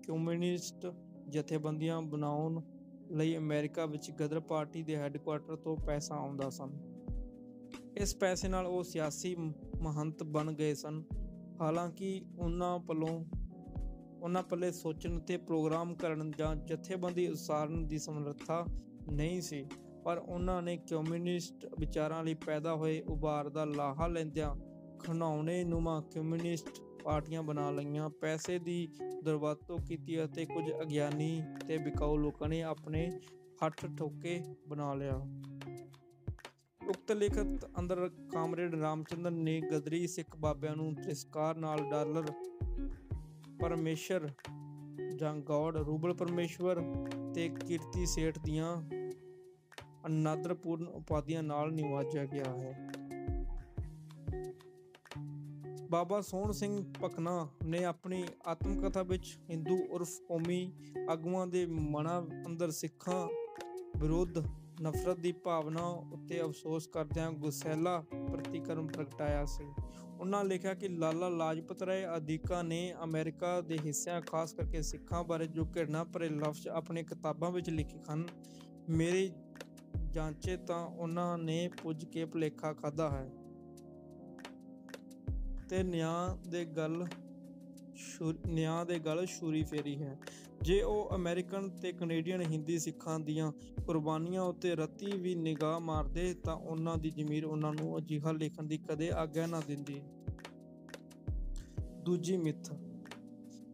ਕਮਿਊਨਿਸਟ ਜਥੇਬੰਦੀਆਂ ਬਣਾਉਣ ਲਈ ਅਮਰੀਕਾ ਵਿੱਚ ਗਦਰ ਪਾਰਟੀ ਦੇ ਹੈੱਡਕੁਆਰਟਰ ਤੋਂ ਪੈਸਾ ਆਉਂਦਾ ਸਨ। ਇਸ ਪੈਸੇ ਨਾਲ ਉਹ ਸਿਆਸੀ ਮਹੰਤ ਬਣ ਗਏ ਸਨ। ਹਾਲਾਂਕਿ ਉਹਨਾਂ ਉਹਨਾਂ ਪੱਲੇ ਸੋਚਣ ਅਤੇ ਪ੍ਰੋਗਰਾਮ ਕਰਨ ਜਾਂ ਜਥੇਬੰਦੀ ਉਸਾਰਨ ਦੀ ਸਮਰੱਥਾ ਨਹੀਂ ਸੀ, ਪਰ ਉਹਨਾਂ ਨੇ ਕਮਿਊਨਿਸਟ ਵਿਚਾਰਾਂ ਲਈ ਪੈਦਾ ਹੋਏ ਉਭਾਰ ਦਾ ਲਾਹਾ ਲੈਂਦਿਆਂ ਘਿਨਾਉਣੇ ਨੁਮਾ ਕਮਿਊਨਿਸਟ ਪਾਰਟੀਆਂ ਬਣਾ ਲਈਆਂ, ਪੈਸੇ ਦੀ ਦੁਰਵਰਤੋਂ ਕੀਤੀ ਅਤੇ ਕੁਝ ਅਗਿਆਨੀ ਤੇ ਵਿਕਾਊ ਲੋਕਾਂ ਨੇ ਆਪਣੇ ਹੱਥ ਠੋਕੇ ਬਣਾ ਲਿਆ। ਉਕਤ ਲਿਖਤ ਅੰਦਰ ਕਾਮਰੇਡ ਰਾਮਚੰਦਰ ਨੇ ਗਦਰੀ ਸਿੱਖ ਬਾਬਿਆਂ ਨੂੰ ਤਿਰਸਕਾਰ ਨਾਲ ਡਾਲਰ ਪਰਮੇਸ਼ਰ ਜਾਂ ਗੌਡ, ਰੂਬਲ ਪਰਮੇਸ਼ਵਰ ਤੇ ਕੀਰਤੀ ਸੇਠ ਦੀਆਂ ਅਨਾਦਰਪੂਰਨ ਉਪਾਧੀਆਂ ਨਾਲ ਨਿਵਾਜਿਆ ਗਿਆ ਹੈ। ਬਾਬਾ ਸੋਹਣ ਸਿੰਘ ਭਕਨਾ ਨੇ ਆਪਣੀ ਆਤਮ ਕਥਾ ਵਿੱਚ ਹਿੰਦੂ ਉਰਫ ਕੌਮੀ ਆਗੂਆਂ ਦੇ ਮਨਾਂ ਅੰਦਰ ਸਿੱਖਾਂ ਵਿਰੁੱਧ ਨਫ਼ਰਤ ਦੀ ਭਾਵਨਾ ਉੱਤੇ ਅਫਸੋਸ ਕਰਦਿਆਂ ਗੁਸੈਲਾ ਪ੍ਰਤੀਕਰਮ ਪ੍ਰਗਟਾਇਆ ਸੀ। ਉਹਨਾਂ ਲਿਖਿਆ ਕਿ ਲਾਲਾ ਲਾਜਪਤ ਰਾਏ ਅਧਿਕਾਂ ਨੇ ਅਮਰੀਕਾ ਦੇ ਹਿੱਸਿਆਂ, ਖਾਸ ਕਰਕੇ ਸਿੱਖਾਂ ਬਾਰੇ ਜੋ ਘਿਰਨਾ ਭਰੇ ਲਫ਼ਜ਼ ਆਪਣੀ ਕਿਤਾਬਾਂ ਵਿੱਚ ਲਿਖੇ ਹਨ, ਮੇਰੇ ਜਾਂਚੇ ਤਾਂ ਉਹਨਾਂ ਨੇ ਪੁੱਜ ਕੇ ਭੁਲੇਖਾ ਖਾਧਾ ਹੈ ਤੇ ਨਿਆਂ ਦੇ ਗੱਲ ਛੁਰੀ ਫੇਰੀ ਹੈ। ਜੇ ਉਹ ਅਮਰੀਕਨ ਤੇ ਕੈਨੇਡੀਅਨ ਹਿੰਦੀ ਸਿੱਖਾਂ ਦੀਆਂ ਕੁਰਬਾਨੀਆਂ ਉੱਤੇ ਰਤੀ ਵੀ ਨਿਗਾਹ ਮਾਰਦੇ ਤਾਂ ਉਹਨਾਂ ਦੀ ਜ਼ਮੀਰ ਉਹਨਾਂ ਨੂੰ ਅਜਿਹਾ ਲਿਖਣ ਦੀ ਕਦੇ ਆਗਿਆ ਨਾ ਦਿੰਦੀ। ਦੂਜੀ ਮਿੱਥ।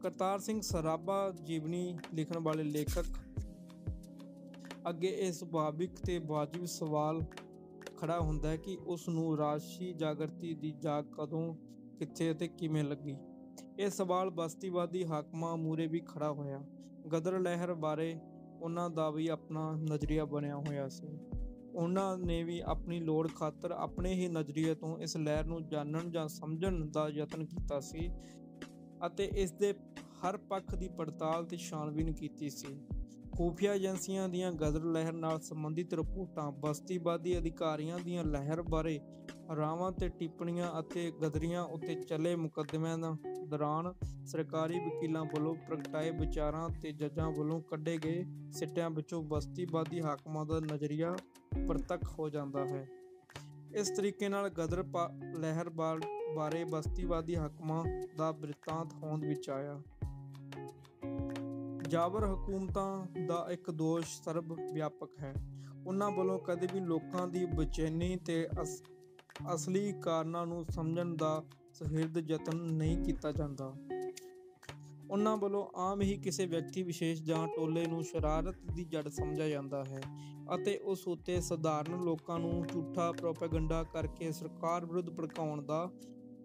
ਕਰਤਾਰ ਸਿੰਘ ਸਰਾਭਾ ਜੀਵਨੀ ਲਿਖਣ ਵਾਲੇ ਲੇਖਕ ਅੱਗੇ ਇਹ ਸੁਭਾਵਿਕ ਤੇ ਵਾਜਿਬ ਸਵਾਲ ਖੜਾ ਹੁੰਦਾ ਹੈ ਕਿ ਉਸ ਨੂੰ ਰਾਜਸੀ ਜਾਗਰਤੀ ਦੀ ਜਾਗ ਕਦੋਂ, ਕਿੱਥੇ ਅਤੇ ਕਿਵੇਂ ਲੱਗੀ। ਇਹ ਸਵਾਲ ਬਸਤੀਵਾਦੀ ਹਾਕਮਾਂ ਮੂਹਰੇ ਵੀ ਖੜਾ ਹੋਇਆ। ਗਦਰ ਲਹਿਰ ਬਾਰੇ ਉਹਨਾਂ ਦਾ ਵੀ ਆਪਣਾ ਨਜ਼ਰੀਆ ਬਣਿਆ ਹੋਇਆ ਸੀ। ਉਹਨਾਂ ਨੇ ਵੀ ਆਪਣੀ ਲੋੜ ਖਾਤਰ ਆਪਣੇ ਹੀ ਨਜ਼ਰੀਏ ਤੋਂ ਇਸ ਲਹਿਰ ਨੂੰ ਜਾਣਨ ਜਾਂ ਸਮਝਣ ਦਾ ਯਤਨ ਕੀਤਾ ਸੀ ਅਤੇ ਇਸ ਦੇ ਹਰ ਪੱਖ ਦੀ ਪੜਤਾਲ ਤੇ ਛਾਣਬੀਨ ਕੀਤੀ ਸੀ। ਖੂਫੀਆ ਏਜੰਸੀਆਂ ਦੀਆਂ ਗਦਰ ਲਹਿਰ ਨਾਲ ਸੰਬੰਧਿਤ ਰਿਪੋਰਟਾਂ, ਬਸਤੀਵਾਦੀ ਅਧਿਕਾਰੀਆਂ ਦੀਆਂ ਲਹਿਰ ਬਾਰੇ ਰਾਵਾਂ ਤੇ ਟਿੱਪਣੀਆਂ ਅਤੇ ਗਦਰੀਆਂ ਉੱਤੇ ਚੱਲੇ ਮੁਕੱਦਮਿਆਂ ਦੌਰਾਨ ਸਰਕਾਰੀ ਵਕੀਲਾਂ ਵੱਲੋਂ ਪ੍ਰਗਟਾਏ ਵਿਚਾਰਾਂ ਤੇ ਜੱਜਾਂ ਵੱਲੋਂ ਕੱਢੇ ਗਏ ਸਿੱਟਿਆਂ ਵਿੱਚੋਂ ਬਸਤੀਵਾਦੀ ਹਾਕਮਾਂ ਦਾ ਨਜ਼ਰੀਆ ਪ੍ਰਤੱਖ ਹੋ ਜਾਂਦਾ ਹੈ। ਇਸ ਤਰੀਕੇ ਨਾਲ ਗਦਰ ਲਹਿਰ ਬਾਰੇ ਬਸਤੀਵਾਦੀ ਹਾਕਮਾਂ ਦਾ ਬਿਰਤਾਂਤ ਹੋਂਦ ਵਿੱਚ ਆਇਆ। ਜਾਬਰ ਹਕੂਮਤਾਂ ਦਾ ਇੱਕ ਦੋਸ਼ ਸਰਬ ਵਿਆਪਕ ਹੈ। ਉਹਨਾਂ ਵੱਲੋਂ ਕਦੇ ਵੀ ਲੋਕਾਂ ਦੀ ਬੇਚੈਨੀ ਤੇ ਅਸਲੀ ਕਾਰਨਾਂ ਨੂੰ ਸਮਝਣ ਦਾ ਸੁਹਿਰਦ ਯਤਨ ਨਹੀਂ ਕੀਤਾ ਜਾਂਦਾ। ਉਹਨਾਂ ਵੱਲੋਂ ਆਮ ਹੀ ਕਿਸੇ ਵਿਅਕਤੀ ਵਿਸ਼ੇਸ਼ ਜਾਂ ਟੋਲੇ ਨੂੰ ਸ਼ਰਾਰਤ ਦੀ ਜੜ ਸਮਝਿਆ ਜਾਂਦਾ ਹੈ ਅਤੇ ਉਸ ਉੱਤੇ ਸਧਾਰਨ ਲੋਕਾਂ ਨੂੰ ਝੂਠਾ ਪ੍ਰੋਪੇਗੰਡਾ ਕਰਕੇ ਸਰਕਾਰ ਵਿਰੁੱਧ ਭੜਕਾਉਣ ਦਾ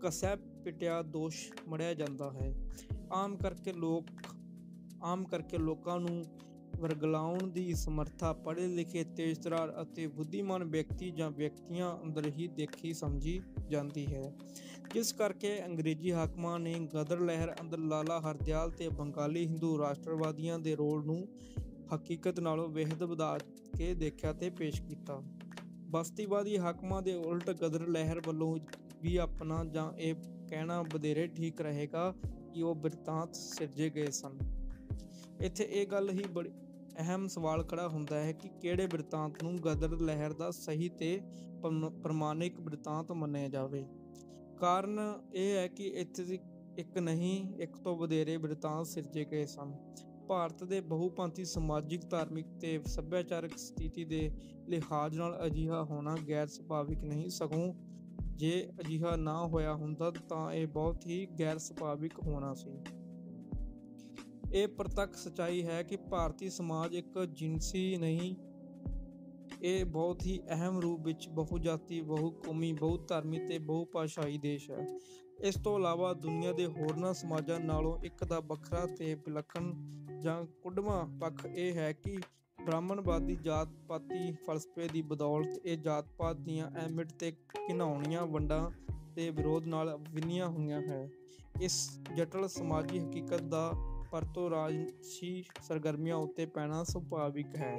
ਕੱਸਿਆ ਪਿਟਿਆ ਦੋਸ਼ ਮੜਿਆ ਜਾਂਦਾ ਹੈ। ਆਮ ਕਰਕੇ ਲੋਕਾਂ ਨੂੰ ਵਰਗਲਾਉਣ ਦੀ ਸਮਰੱਥਾ ਪੜ੍ਹੇ ਲਿਖੇ, ਤੇਜ਼-ਤਰਾਰ ਅਤੇ ਬੁੱਧੀਮਾਨ ਵਿਅਕਤੀ ਜਾਂ ਵਿਅਕਤੀਆਂ ਅੰਦਰ ਹੀ ਦੇਖੀ ਸਮਝੀ ਜਾਂਦੀ ਹੈ, ਜਿਸ ਕਰਕੇ ਅੰਗਰੇਜ਼ੀ ਹਾਕਮਾਂ ਨੇ ਗਦਰ ਲਹਿਰ ਅੰਦਰ ਲਾਲਾ ਹਰਦਿਆਲ ਤੇ ਬੰਗਾਲੀ ਹਿੰਦੂ ਰਾਸ਼ਟਰਵਾਦੀਆਂ ਦੇ ਰੋਲ ਨੂੰ ਹਕੀਕਤ ਨਾਲੋਂ ਬੇਹੱਦ ਵਧਾ ਕੇ ਦੇਖਿਆ ਤੇ ਪੇਸ਼ ਕੀਤਾ। ਬਸਤੀਵਾਦੀ ਹਾਕਮਾਂ ਦੇ ਉਲਟ ਗਦਰ ਲਹਿਰ ਵੱਲੋਂ ਵੀ ਆਪਣਾ ਜਾਂ ਇਹ ਕਹਿਣਾ ਵਧੇਰੇ ਠੀਕ ਰਹੇਗਾ ਕਿ ਉਹ ਬਿਰਤਾਂਤ ਸਿਰਜੇ ਗਏ ਸਨ। ਇੱਥੇ ਇਹ ਗੱਲ ਹੀ ਬੜੀ ਅਹਿਮ ਸਵਾਲ ਖੜਾ ਹੁੰਦਾ ਹੈ ਕਿ ਕਿਹੜੇ ਬਿਰਤਾਂਤ ਨੂੰ ਗਦਰ ਲਹਿਰ ਦਾ ਸਹੀ ਤੇ ਪ੍ਰਮਾਣਿਕ ਬਿਰਤਾਂਤ ਮੰਨਿਆ ਜਾਵੇ। ਕਾਰਨ ਇਹ ਹੈ ਕਿ ਇੱਥੇ ਇੱਕ ਨਹੀਂ, ਇੱਕ ਤੋਂ ਵਧੇਰੇ ਬਿਰਤਾਂਤ ਸਿਰਜੇ ਗਏ ਸਨ। ਭਾਰਤ ਦੇ ਬਹੁਪੰਥੀ ਸਮਾਜਿਕ, ਧਾਰਮਿਕ ਤੇ ਸੱਭਿਆਚਾਰਕ ਸਥਿਤੀ ਦੇ ਲਿਹਾਜ਼ ਨਾਲ ਅਜਿਹਾ ਹੋਣਾ ਗੈਰ ਸੁਭਾਵਿਕ ਨਹੀਂ, ਸਗੋਂ ਜੇ ਅਜਿਹਾ ਨਾ ਹੋਇਆ ਹੁੰਦਾ ਤਾਂ ਇਹ ਬਹੁਤ ਹੀ ਗੈਰ ਸੁਭਾਵਿਕ ਹੋਣਾ ਸੀ। ਇਹ ਪ੍ਰਤੱਖ ਸੱਚਾਈ ਹੈ ਕਿ ਭਾਰਤੀ ਸਮਾਜ ਇੱਕ ਜਿਨਸੀ ਨਹੀਂ, ਇਹ ਬਹੁਤ ਹੀ ਅਹਿਮ ਰੂਪ ਵਿੱਚ ਬਹੁਜਾਤੀ, ਬਹੁਕੌਮੀ, ਬਹੁਧਰਮੀ ਤੇ ਬਹੁਭਾਸ਼ਾਈ ਦੇਸ਼ ਹੈ। ਇਸ ਤੋਂ ਇਲਾਵਾ ਦੁਨੀਆ ਦੇ ਹੋਰਨਾਂ ਸਮਾਜਾਂ ਨਾਲੋਂ ਇੱਕ ਦਾ ਵੱਖਰਾ ਤੇ ਵਿਲੱਖਣ ਜਾਂ ਕੁਢਵਾਂ ਪੱਖ ਇਹ ਹੈ ਕਿ ਬ੍ਰਾਹਮਣਵਾਦੀ ਜਾਤ-ਪਾਤੀ ਫਲਸਫੇ ਦੀ ਬਦੌਲਤ ਇਹ ਜਾਤ-ਪਾਤ ਦੀਆਂ ਅਹਿਮੀਅਤ ਤੇ ਘਿਨਾਉਣੀਆਂ ਵੰਡਾਂ ਦੇ ਵਿਰੋਧ ਨਾਲ ਵਿੰਨ੍ਹਿਆ ਹੋਇਆ ਹੈ। ਇਸ ਜਟਲ ਸਮਾਜੀ ਹਕੀਕਤ ਦਾ ਪਰਤੋਂ ਰਾਜਸੀ ਸਰਗਰਮੀਆਂ ਉੱਤੇ ਪੈਣਾ ਸੁਭਾਵਿਕ ਹੈ।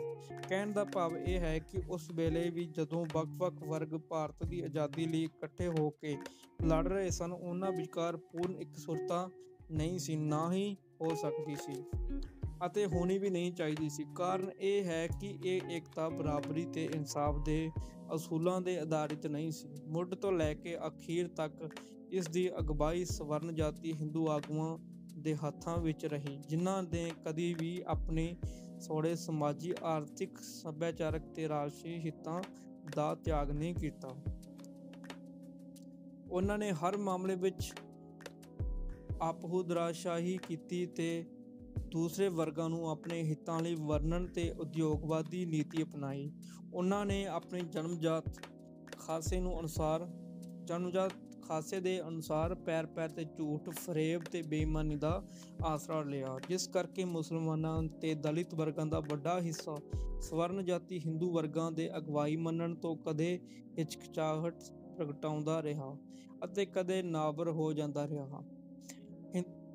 ਕਹਿਣ ਦਾ ਭਾਵ ਇਹ ਹੈ ਕਿ ਉਸ ਵੇਲੇ ਵੀ ਜਦੋਂ ਵੱਖ-ਵੱਖ ਵਰਗ ਭਾਰਤ ਦੀ ਆਜ਼ਾਦੀ ਲਈ ਇਕੱਠੇ ਹੋ ਕੇ ਲੜ ਰਹੇ ਸਨ, ਉਹਨਾਂ ਵਿਚਕਾਰ ਪੂਰਨ ਇਕਸੁਰਤਾ ਨਹੀਂ ਸੀ, ਨਾ ਹੀ ਹੋ ਸਕਦੀ ਸੀ ਅਤੇ ਹੋਣੀ ਵੀ ਨਹੀਂ ਚਾਹੀਦੀ ਸੀ। ਕਾਰਨ ਇਹ ਹੈ ਕਿ ਇਹ ਏਕਤਾ, ਬਰਾਬਰੀ ਤੇ ਇਨਸਾਫ ਦੇ ਅਸੂਲਾਂ ਦੇ ਆਧਾਰਿਤ ਨਹੀਂ ਸੀ। ਮੁੱਢ ਤੋਂ ਲੈ ਕੇ ਅਖੀਰ ਤੱਕ ਇਸ ਦੀ ਅਗਵਾਈ ਸਵਰਨ ਜਾਤੀ ਹਿੰਦੂ ਆਗੂਆਂ ਦੇ ਹੱਥਾਂ ਵਿੱਚ ਰਹੀ, ਜਿਨ੍ਹਾਂ ਨੇ ਕਦੀ ਵੀ ਆਪਣੇ ਸੌੜੇ ਸਮਾਜੀ, ਆਰਥਿਕ, ਸੱਭਿਆਚਾਰਕ ਤੇ ਰਾਜਸੀ ਹਿੱਤਾਂ ਦਾ ਤਿਆਗ ਨਹੀਂ ਕੀਤਾ। ਉਹਨਾਂ ਨੇ ਹਰ ਮਾਮਲੇ ਵਿੱਚ ਆਪਹੁਦਰਾਸ਼ਾਹੀ ਕੀਤੀ ਤੇ ਦੂਸਰੇ ਵਰਗਾਂ ਨੂੰ ਆਪਣੇ ਹਿੱਤਾਂ ਲਈ ਵਰਣਨ ਤੇ ਉਦਯੋਗਵਾਦੀ ਨੀਤੀ ਅਪਣਾਈ। ਉਹਨਾਂ ਨੇ ਆਪਣੀ ਜਨਮਜਾਤ ਖਾਸੇ ਦੇ ਅਨੁਸਾਰ ਪੈਰ ਤੇ ਝੂਠ, ਫਰੇਬ ਤੇ ਬੇਈਮਾਨੀ ਦਾ ਆਸਰਾ ਲਿਆ, ਜਿਸ ਕਰਕੇ ਮੁਸਲਮਾਨਾਂ ਤੇ ਦਲਿਤ ਵਰਗਾਂ ਦਾ ਵੱਡਾ ਹਿੱਸਾ ਸਵਰਨ ਜਾਤੀ ਹਿੰਦੂ ਵਰਗਾਂ ਦੇ ਅਗਵਾਈ ਮੰਨਣ ਤੋਂ ਕਦੇ ਹਿਚਕਚਾਹਟ ਪ੍ਰਗਟਾਉਂਦਾ ਰਿਹਾ ਅਤੇ ਕਦੇ ਨਾਬਰ ਹੋ ਜਾਂਦਾ ਰਿਹਾ।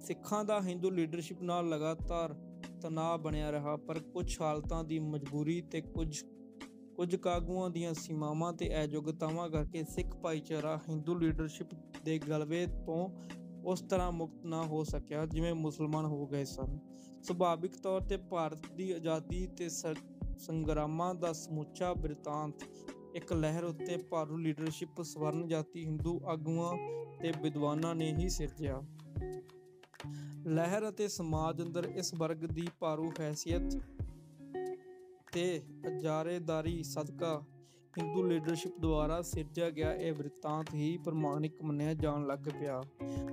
ਸਿੱਖਾਂ ਦਾ ਹਿੰਦੂ ਲੀਡਰਸ਼ਿਪ ਨਾਲ ਲਗਾਤਾਰ ਤਣਾਅ ਬਣਿਆ ਰਿਹਾ, ਪਰ ਕੁਝ ਹਾਲਤਾਂ ਦੀ ਮਜਬੂਰੀ ਤੇ ਕੁਝ ਆਗੂਆਂ ਦੀਆਂ ਸੀਮਾਵਾਂ ਤੇ ਅਯੋਗਤਾਵਾਂ ਕਰਕੇ ਸਿੱਖ ਭਾਈਚਾਰਾ ਹਿੰਦੂ ਲੀਡਰਸ਼ਿਪ ਦੇ ਗਲਬੇ ਤੋਂ ਉਸ ਤਰ੍ਹਾਂ ਮੁਕਤ ਨਾ ਹੋ ਸਕਿਆ ਜਿਵੇਂ ਮੁਸਲਮਾਨ ਹੋ ਗਏ ਸਨ। ਸੁਭਾਵਿਕ ਤੌਰ ਤੇ ਭਾਰਤ ਦੀ ਆਜ਼ਾਦੀ ਤੇ ਸੰਗਰਾਮਾਂ ਦਾ ਸਮੁੱਚਾ ਬਿਰਤਾਂਤ ਇੱਕ ਲਹਿਰ ਉੱਤੇ ਭਾਰੂ ਲੀਡਰਸ਼ਿਪ ਸਵਰਨ ਜਾਤੀ ਹਿੰਦੂ ਆਗੂਆਂ ਤੇ ਵਿਦਵਾਨਾਂ ਨੇ ਹੀ ਸਿਰਜਿਆ। ਲਹਿਰ ਅਤੇ ਸਮਾਜ ਅੰਦਰ ਇਸ ਵਰਗ ਦੀ ਭਾਰੂ ਹੈਸੀਅਤ ਤੇ ਇਜਾਰੇਦਾਰੀ ਸਦਕਾ ਹਿੰਦੂ ਲੀਡਰਸ਼ਿਪ ਦੁਆਰਾ ਸਿਰਜਿਆ ਗਿਆ ਇਹ ਬਿਰਤਾਂਤ ਹੀ ਪ੍ਰਮਾਣਿਕ ਮੰਨਿਆ ਜਾਣ ਲੱਗ ਪਿਆ।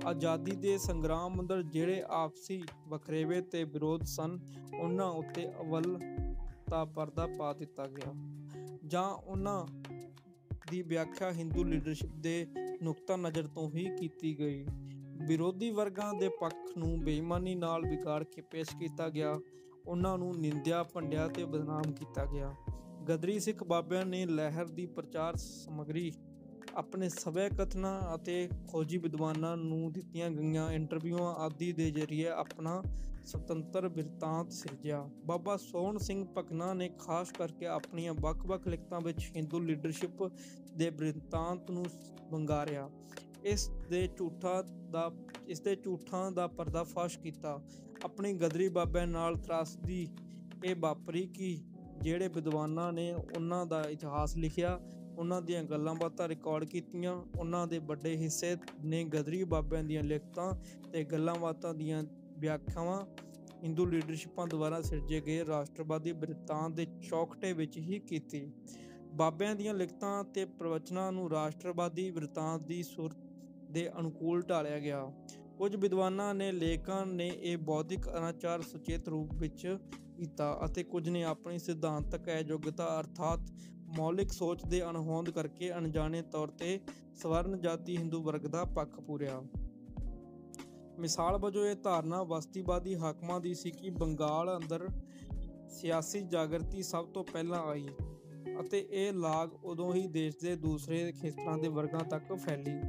ਆਜ਼ਾਦੀ ਦੇ ਸੰਗਰਾਮ ਅੰਦਰ ਜਿਹੜੇ ਆਪਸੀ ਵਖਰੇਵੇ ਤੇ ਵਿਰੋਧ ਸਨ, ਉਹਨਾਂ ਉੱਤੇ ਅਵੱਲ ਤਾਂ ਪਰਦਾ ਪਾ ਦਿੱਤਾ ਗਿਆ, ਜਾਂ ਉਹਨਾਂ ਦੀ ਵਿਆਖਿਆ ਹਿੰਦੂ ਲੀਡਰਸ਼ਿਪ ਦੇ ਨੁਕਤਾ ਨਜ਼ਰ ਤੋਂ ਹੀ ਕੀਤੀ ਗਈ। ਵਿਰੋਧੀ ਵਰਗਾਂ ਦੇ ਪੱਖ ਨੂੰ ਬੇਈਮਾਨੀ ਨਾਲ ਵਿਗਾੜ ਕੇ ਪੇਸ਼ ਕੀਤਾ ਗਿਆ, ਉਹਨਾਂ ਨੂੰ ਨਿੰਦਿਆ, ਭੰਡਿਆ ਤੇ ਬਦਨਾਮ ਕੀਤਾ ਗਿਆ। ਗਦਰੀ ਸਿੱਖ ਬਾਬਿਆਂ ਨੇ ਲਹਿਰ ਦੀ ਪ੍ਰਚਾਰ ਸਮੱਗਰੀ ਆਪਣੇ ਸਵੈ ਕਥਨਾਂ ਅਤੇ ਖੋਜੀ ਵਿਦਵਾਨਾਂ ਨੂੰ ਦਿੱਤੀਆਂ ਗਈਆਂ ਇੰਟਰਵਿਊਆਂ ਆਦਿ ਦੇ ਜ਼ਰੀਏ ਆਪਣਾ ਸੁਤੰਤਰ ਬਿਰਤਾਂਤ ਸਿਰਜਿਆ। ਬਾਬਾ ਸੋਹਣ ਸਿੰਘ ਭਕਨਾ ਨੇ ਖਾਸ ਕਰਕੇ ਆਪਣੀਆਂ ਵੱਖ-ਵੱਖ ਲਿਖਤਾਂ ਵਿੱਚ ਹਿੰਦੂ ਲੀਡਰਸ਼ਿਪ ਦੇ ਬਿਰਤਾਂਤ ਨੂੰ ਵੰਗਾਰਿਆ, ਇਸ ਦੇ ਝੂਠਾਂ ਦਾ ਪਰਦਾਫਾਸ਼ ਕੀਤਾ। ਆਪਣੀ ਗਦਰੀ ਬਾਬਿਆਂ ਨਾਲ ਤਰਾਸਦੀ ਇਹ ਵਾਪਰੀ ਕਿ ਜਿਹੜੇ ਵਿਦਵਾਨਾਂ ਨੇ ਉਹਨਾਂ ਦਾ ਇਤਿਹਾਸ ਲਿਖਿਆ, ਉਹਨਾਂ ਦੀਆਂ ਗੱਲਾਂ ਬਾਤਾਂ ਰਿਕਾਰਡ ਕੀਤੀਆਂ, ਉਹਨਾਂ ਦੇ ਵੱਡੇ ਹਿੱਸੇ ਨੇ ਗਦਰੀ ਬਾਬਿਆਂ ਦੀਆਂ ਲਿਖਤਾਂ ਤੇ ਗੱਲਾਂ ਬਾਤਾਂ ਦੀਆਂ ਵਿਆਖਿਆਵਾਂ ਹਿੰਦੂ ਲੀਡਰਸ਼ਿਪਾਂ ਦੁਆਰਾ ਸਿਰਜੇ ਗਏ ਰਾਸ਼ਟਰਵਾਦੀ ਬਿਰਤਾਂਤ ਦੇ ਚੌਖਟੇ ਵਿੱਚ ਹੀ ਕੀਤੀ। ਬਾਬਿਆਂ ਦੀਆਂ ਲਿਖਤਾਂ ਤੇ ਪ੍ਰਵਚਨਾਂ ਨੂੰ ਰਾਸ਼ਟਰਵਾਦੀ ਬਿਰਤਾਂਤ ਦੀ ਸੂਰਤ ਦੇ ਅਨੁਕੂਲ ਢਾਲਿਆ ਗਿਆ। ਕੁਝ ਵਿਦਵਾਨਾਂ ਨੇ ਲੇਖਕਾਂ ਨੇ ਇਹ ਬੌਧਿਕ ਅਨਾਚਾਰ ਸੁਚੇਤ ਰੂਪ ਵਿੱਚ ਕੀਤਾ ਅਤੇ ਕੁਝ ਨੇ ਆਪਣੀ ਸਿਧਾਂਤਕ ਅਯੋਗਤਾ ਅਰਥਾਤ ਮੌਲਿਕ ਸੋਚ ਦੇ ਅਣਹੋਂਦ ਕਰਕੇ ਅਣਜਾਣੇ ਤੌਰ ਤੇ ਸਵਰਨ ਜਾਤੀ ਹਿੰਦੂ ਵਰਗ ਦਾ ਪੱਖ ਪੂਰਿਆ। ਮਿਸਾਲ ਵਜੋਂ ਇਹ ਧਾਰਨਾ ਬਸਤੀਵਾਦੀ ਹਾਕਮਾਂ ਦੀ ਸੀ ਕਿ ਬੰਗਾਲ ਅੰਦਰ ਸਿਆਸੀ ਜਾਗਰਤੀ ਸਭ ਤੋਂ ਪਹਿਲਾਂ ਆਈ ਅਤੇ ਇਹ ਲਾਗ ਉਦੋਂ ਹੀ ਦੇਸ਼ ਦੇ ਦੂਸਰੇ ਖੇਤਰਾਂ ਦੇ ਵਰਗਾਂ ਤੱਕ ਫੈਲੀ।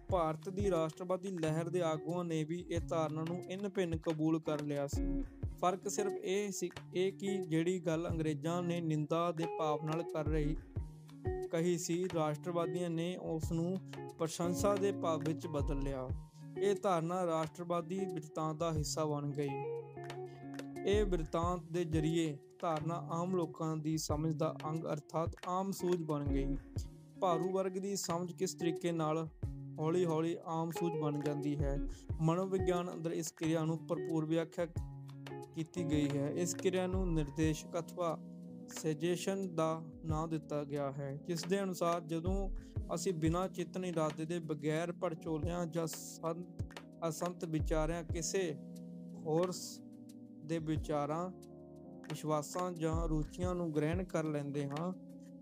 ਭਾਰਤ ਦੀ ਰਾਸ਼ਟਰਵਾਦੀ ਲਹਿਰ ਦੇ ਆਗੂਆਂ ਨੇ ਵੀ ਇਹ ਧਾਰਨਾ ਨੂੰ ਇੰਨ ਭਿੰਨ ਕਬੂਲ ਕਰ ਲਿਆ ਸੀ। ਫਰਕ ਸਿਰਫ ਇਹ ਕਿ ਜਿਹੜੀ ਗੱਲ ਅੰਗਰੇਜ਼ਾਂ ਨੇ ਨਿੰਦਾ ਦੇ ਭਾਵ ਨਾਲ ਕਹੀ ਸੀ, ਰਾਸ਼ਟਰਵਾਦੀਆਂ ਨੇ ਉਸ ਨੂੰ ਪ੍ਰਸ਼ੰਸਾ ਦੇ ਭਾਵ ਵਿੱਚ ਬਦਲ ਲਿਆ। ਇਹ ਧਾਰਨਾ ਰਾਸ਼ਟਰਵਾਦੀ ਬਿਰਤਾਂਤ ਦਾ ਹਿੱਸਾ ਬਣ ਗਈ। ਇਹ ਬਿਰਤਾਂਤ ਦੇ ਜ਼ਰੀਏ ਧਾਰਨਾ ਆਮ ਲੋਕਾਂ ਦੀ ਸਮਝ ਦਾ ਅੰਗ ਅਰਥਾਤ ਆਮ ਸੂਝ ਬਣ ਗਈ। ਭਾਰੂ ਵਰਗ ਦੀ ਸਮਝ ਕਿਸ ਤਰੀਕੇ ਨਾਲ ਹੌਲੀ-ਹੌਲੀ ਆਮ ਸੂਝ ਬਣ ਜਾਂਦੀ ਹੈ, ਮਨੋਵਿਗਿਆਨ ਅੰਦਰ ਇਸ ਕਿਰਿਆ ਨੂੰ ਭਰਪੂਰ ਵਿਆਖਿਆ ਕੀਤੀ ਗਈ ਹੈ। ਇਸ ਕਿਰਿਆ ਨੂੰ ਨਿਰਦੇਸ਼ਕ ਅਥਵਾ ਸਜੈਸ਼ਨ ਦਾ ਨਾਂ ਦਿੱਤਾ ਗਿਆ ਹੈ, ਜਿਸ ਦੇ ਅਨੁਸਾਰ ਜਦੋਂ ਅਸੀਂ ਬਿਨਾਂ ਚੇਤਨ ਇਰਾਦੇ ਦੇ ਬਗੈਰ ਭੜਚੋਲਿਆਂ ਜਾਂ ਅਸੰਤ ਵਿਚਾਰਿਆਂ ਕਿਸੇ ਹੋਰ ਦੇ ਵਿਚਾਰਾਂ, ਵਿਸ਼ਵਾਸਾਂ ਜਾਂ ਰੁਚੀਆਂ ਨੂੰ ਗ੍ਰਹਿਣ ਕਰ ਲੈਂਦੇ ਹਾਂ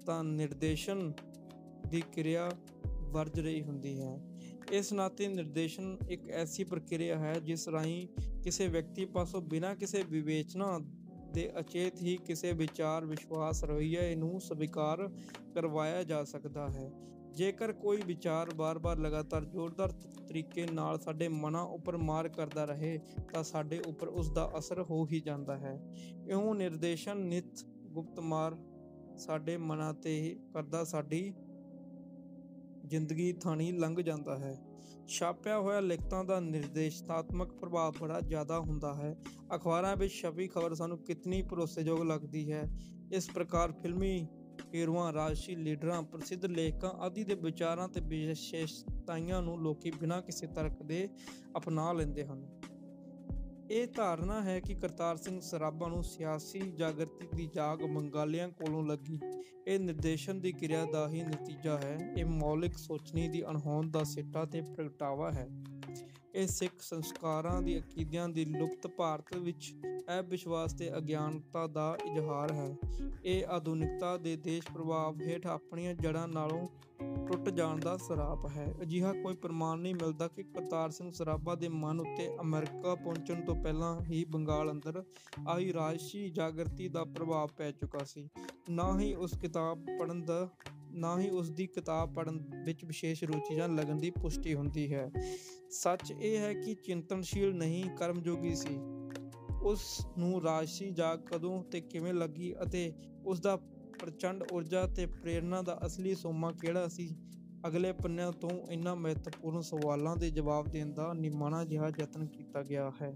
ਤਾਂ ਨਿਰਦੇਸ਼ਨ ਦੀ ਕਿਰਿਆ ਵਰਜ ਰਹੀ ਹੁੰਦੀ ਹੈ। ਇਸ ਨਾਤੇ ਨਿਰਦੇਸ਼ਨ ਇੱਕ ਐਸੀ ਪ੍ਰਕਿਰਿਆ ਹੈ ਜਿਸ ਰਾਹੀਂ ਕਿਸੇ ਵਿਅਕਤੀ ਪਾਸੋਂ ਬਿਨਾਂ ਕਿਸੇ ਵਿਵੇਚਨਾ ਦੇ ਅਚੇਤ ਹੀ ਕਿਸੇ ਵਿਚਾਰ, ਵਿਸ਼ਵਾਸ, ਰਵੱਈਏ ਨੂੰ ਸਵੀਕਾਰ ਕਰਵਾਇਆ ਜਾ ਸਕਦਾ ਹੈ। ਜੇਕਰ ਕੋਈ ਵਿਚਾਰ ਵਾਰ-ਵਾਰ ਲਗਾਤਾਰ ਜ਼ੋਰਦਾਰ ਤਰੀਕੇ ਨਾਲ ਸਾਡੇ ਮਨਾਂ ਉੱਪਰ ਮਾਰ ਕਰਦਾ ਰਹੇ ਤਾਂ ਸਾਡੇ ਉੱਪਰ ਉਸ ਦਾ ਅਸਰ ਹੋ ਹੀ ਜਾਂਦਾ ਹੈ। ਇਉਂ ਨਿਰਦੇਸ਼ਨ ਨਿਤ ਗੁਪਤ ਮਾਰ ਸਾਡੇ ਮਨਾਂ ਤੇ ਕਰਦਾ ਸਾਡੀ ਜ਼ਿੰਦਗੀ ਥਾਣੀ ਲੰਘ ਜਾਂਦਾ ਹੈ। ਛਾਪਿਆ ਹੋਇਆ ਲਿਖਤਾਂ ਦਾ ਨਿਰਦੇਸ਼ਾਤਮਕ ਪ੍ਰਭਾਵ ਬੜਾ ਜ਼ਿਆਦਾ ਹੁੰਦਾ ਹੈ। ਅਖਬਾਰਾਂ ਵਿੱਚ ਛਪੀ ਖਬਰ ਸਾਨੂੰ ਕਿਤਨੀ ਭਰੋਸੇਯੋਗ ਲੱਗਦੀ ਹੈ। ਇਸ ਪ੍ਰਕਾਰ ਫਿਲਮੀ ਹੀਰੋਆਂ, ਰਾਜਸੀ ਲੀਡਰਾਂ, ਪ੍ਰਸਿੱਧ ਲੇਖਕਾਂ ਆਦਿ ਦੇ ਵਿਚਾਰਾਂ ਤੇ ਵਿਸ਼ੇਸ਼ਤਾਵਾਂ ਨੂੰ ਲੋਕੀ ਬਿਨਾਂ ਕਿਸੇ ਤਰਕ ਦੇ ਅਪਣਾ ਲੈਂਦੇ ਹਨ। ਇਹ ਧਾਰਨਾ ਹੈ ਕਿ ਕਰਤਾਰ ਸਿੰਘ ਸਰਾਭਾ ਨੂੰ ਸਿਆਸੀ ਜਾਗਰਤੀ ਦੀ ਜਾਗ ਬੰਗਾਲੀਆਂ ਕੋਲੋਂ ਲੱਗੀ। ਇਹ ਨਿਰਦੇਸ਼ਨ ਦੀ ਕਿਰਿਆ ਦਾ ਹੀ ਨਤੀਜਾ ਹੈ। ਇਹ ਮੌਲਿਕ ਸੋਚਣੀ ਦੀ ਅਣਹੋਂਦ ਦਾ ਸਿੱਟਾ ਤੇ ਪ੍ਰਗਟਾਵਾ ਹੈ। ਇਹ ਸਿੱਖ ਸੰਸਕਾਰਾਂ ਦੀ ਅਕੀਦਿਆਂ ਦੀ ਲੁਪਤ ਭਾਰਤ ਵਿੱਚ ਅਵਿਸ਼ਵਾਸ ਤੇ ਅਗਿਆਨਤਾ ਦਾ ਇਜ਼ਹਾਰ ਹੈ। ਇਹ ਆਧੁਨਿਕਤਾ ਦੇ ਦੇਸ਼ ਪ੍ਰਭਾਵ ਹੇਠ ਆਪਣੀਆਂ ਜੜ੍ਹਾਂ ਨਾਲੋਂ ਟੁੱਟ ਜਾਣ ਦਾ ਸਰਾਪ ਹੈ। ਅਜਿਹਾ ਕੋਈ ਪ੍ਰਮਾਣ ਨਹੀਂ ਮਿਲਦਾ ਕਿ ਕਰਤਾਰ ਸਿੰਘ ਸਰਾਭਾ ਦੇ ਮਨ ਉੱਤੇ ਅਮਰੀਕਾ ਪਹੁੰਚਣ ਤੋਂ ਪਹਿਲਾਂ ਹੀ ਬੰਗਾਲ ਅੰਦਰ ਆਈ ਰਾਜਸੀ ਜਾਗਰਤੀ ਦਾ ਪ੍ਰਭਾਵ ਪੈ ਚੁੱਕਾ ਸੀ। ਨਾ ਹੀ ਉਸ ਦੀ ਕਿਤਾਬ ਪੜ੍ਹਨ ਵਿੱਚ ਵਿਸ਼ੇਸ਼ ਰੁਚੀ ਜਾਂ ਲਗਨ ਦੀ ਪੁਸ਼ਟੀ ਹੁੰਦੀ ਹੈ। ਸੱਚ ਇਹ ਹੈ ਕਿ ਚਿੰਤਨਸ਼ੀਲ ਨਹੀਂ ਕਰਮਯੋਗੀ ਸੀ। ਉਸ ਨੂੰ ਰਾਜਸੀ ਜਾਗ ਕਦੋਂ ਤੇ ਕਿਵੇਂ ਲੱਗੀ ਅਤੇ ਉਸ ਦਾ ਪ੍ਰਚੰਡ ਊਰਜਾ ਤੇ ਪ੍ਰੇਰਨਾ ਦਾ ਅਸਲੀ ਸੋਮਾ ਕਿਹੜਾ ਸੀ, ਅਗਲੇ ਪੰਨਿਆਂ ਤੋਂ ਇਹਨਾਂ ਮਹੱਤਵਪੂਰਨ ਸਵਾਲਾਂ ਦੇ ਜਵਾਬ ਦੇਣ ਦਾ ਨਿਮਾਣਾ ਜਿਹਾ ਯਤਨ ਕੀਤਾ ਗਿਆ ਹੈ।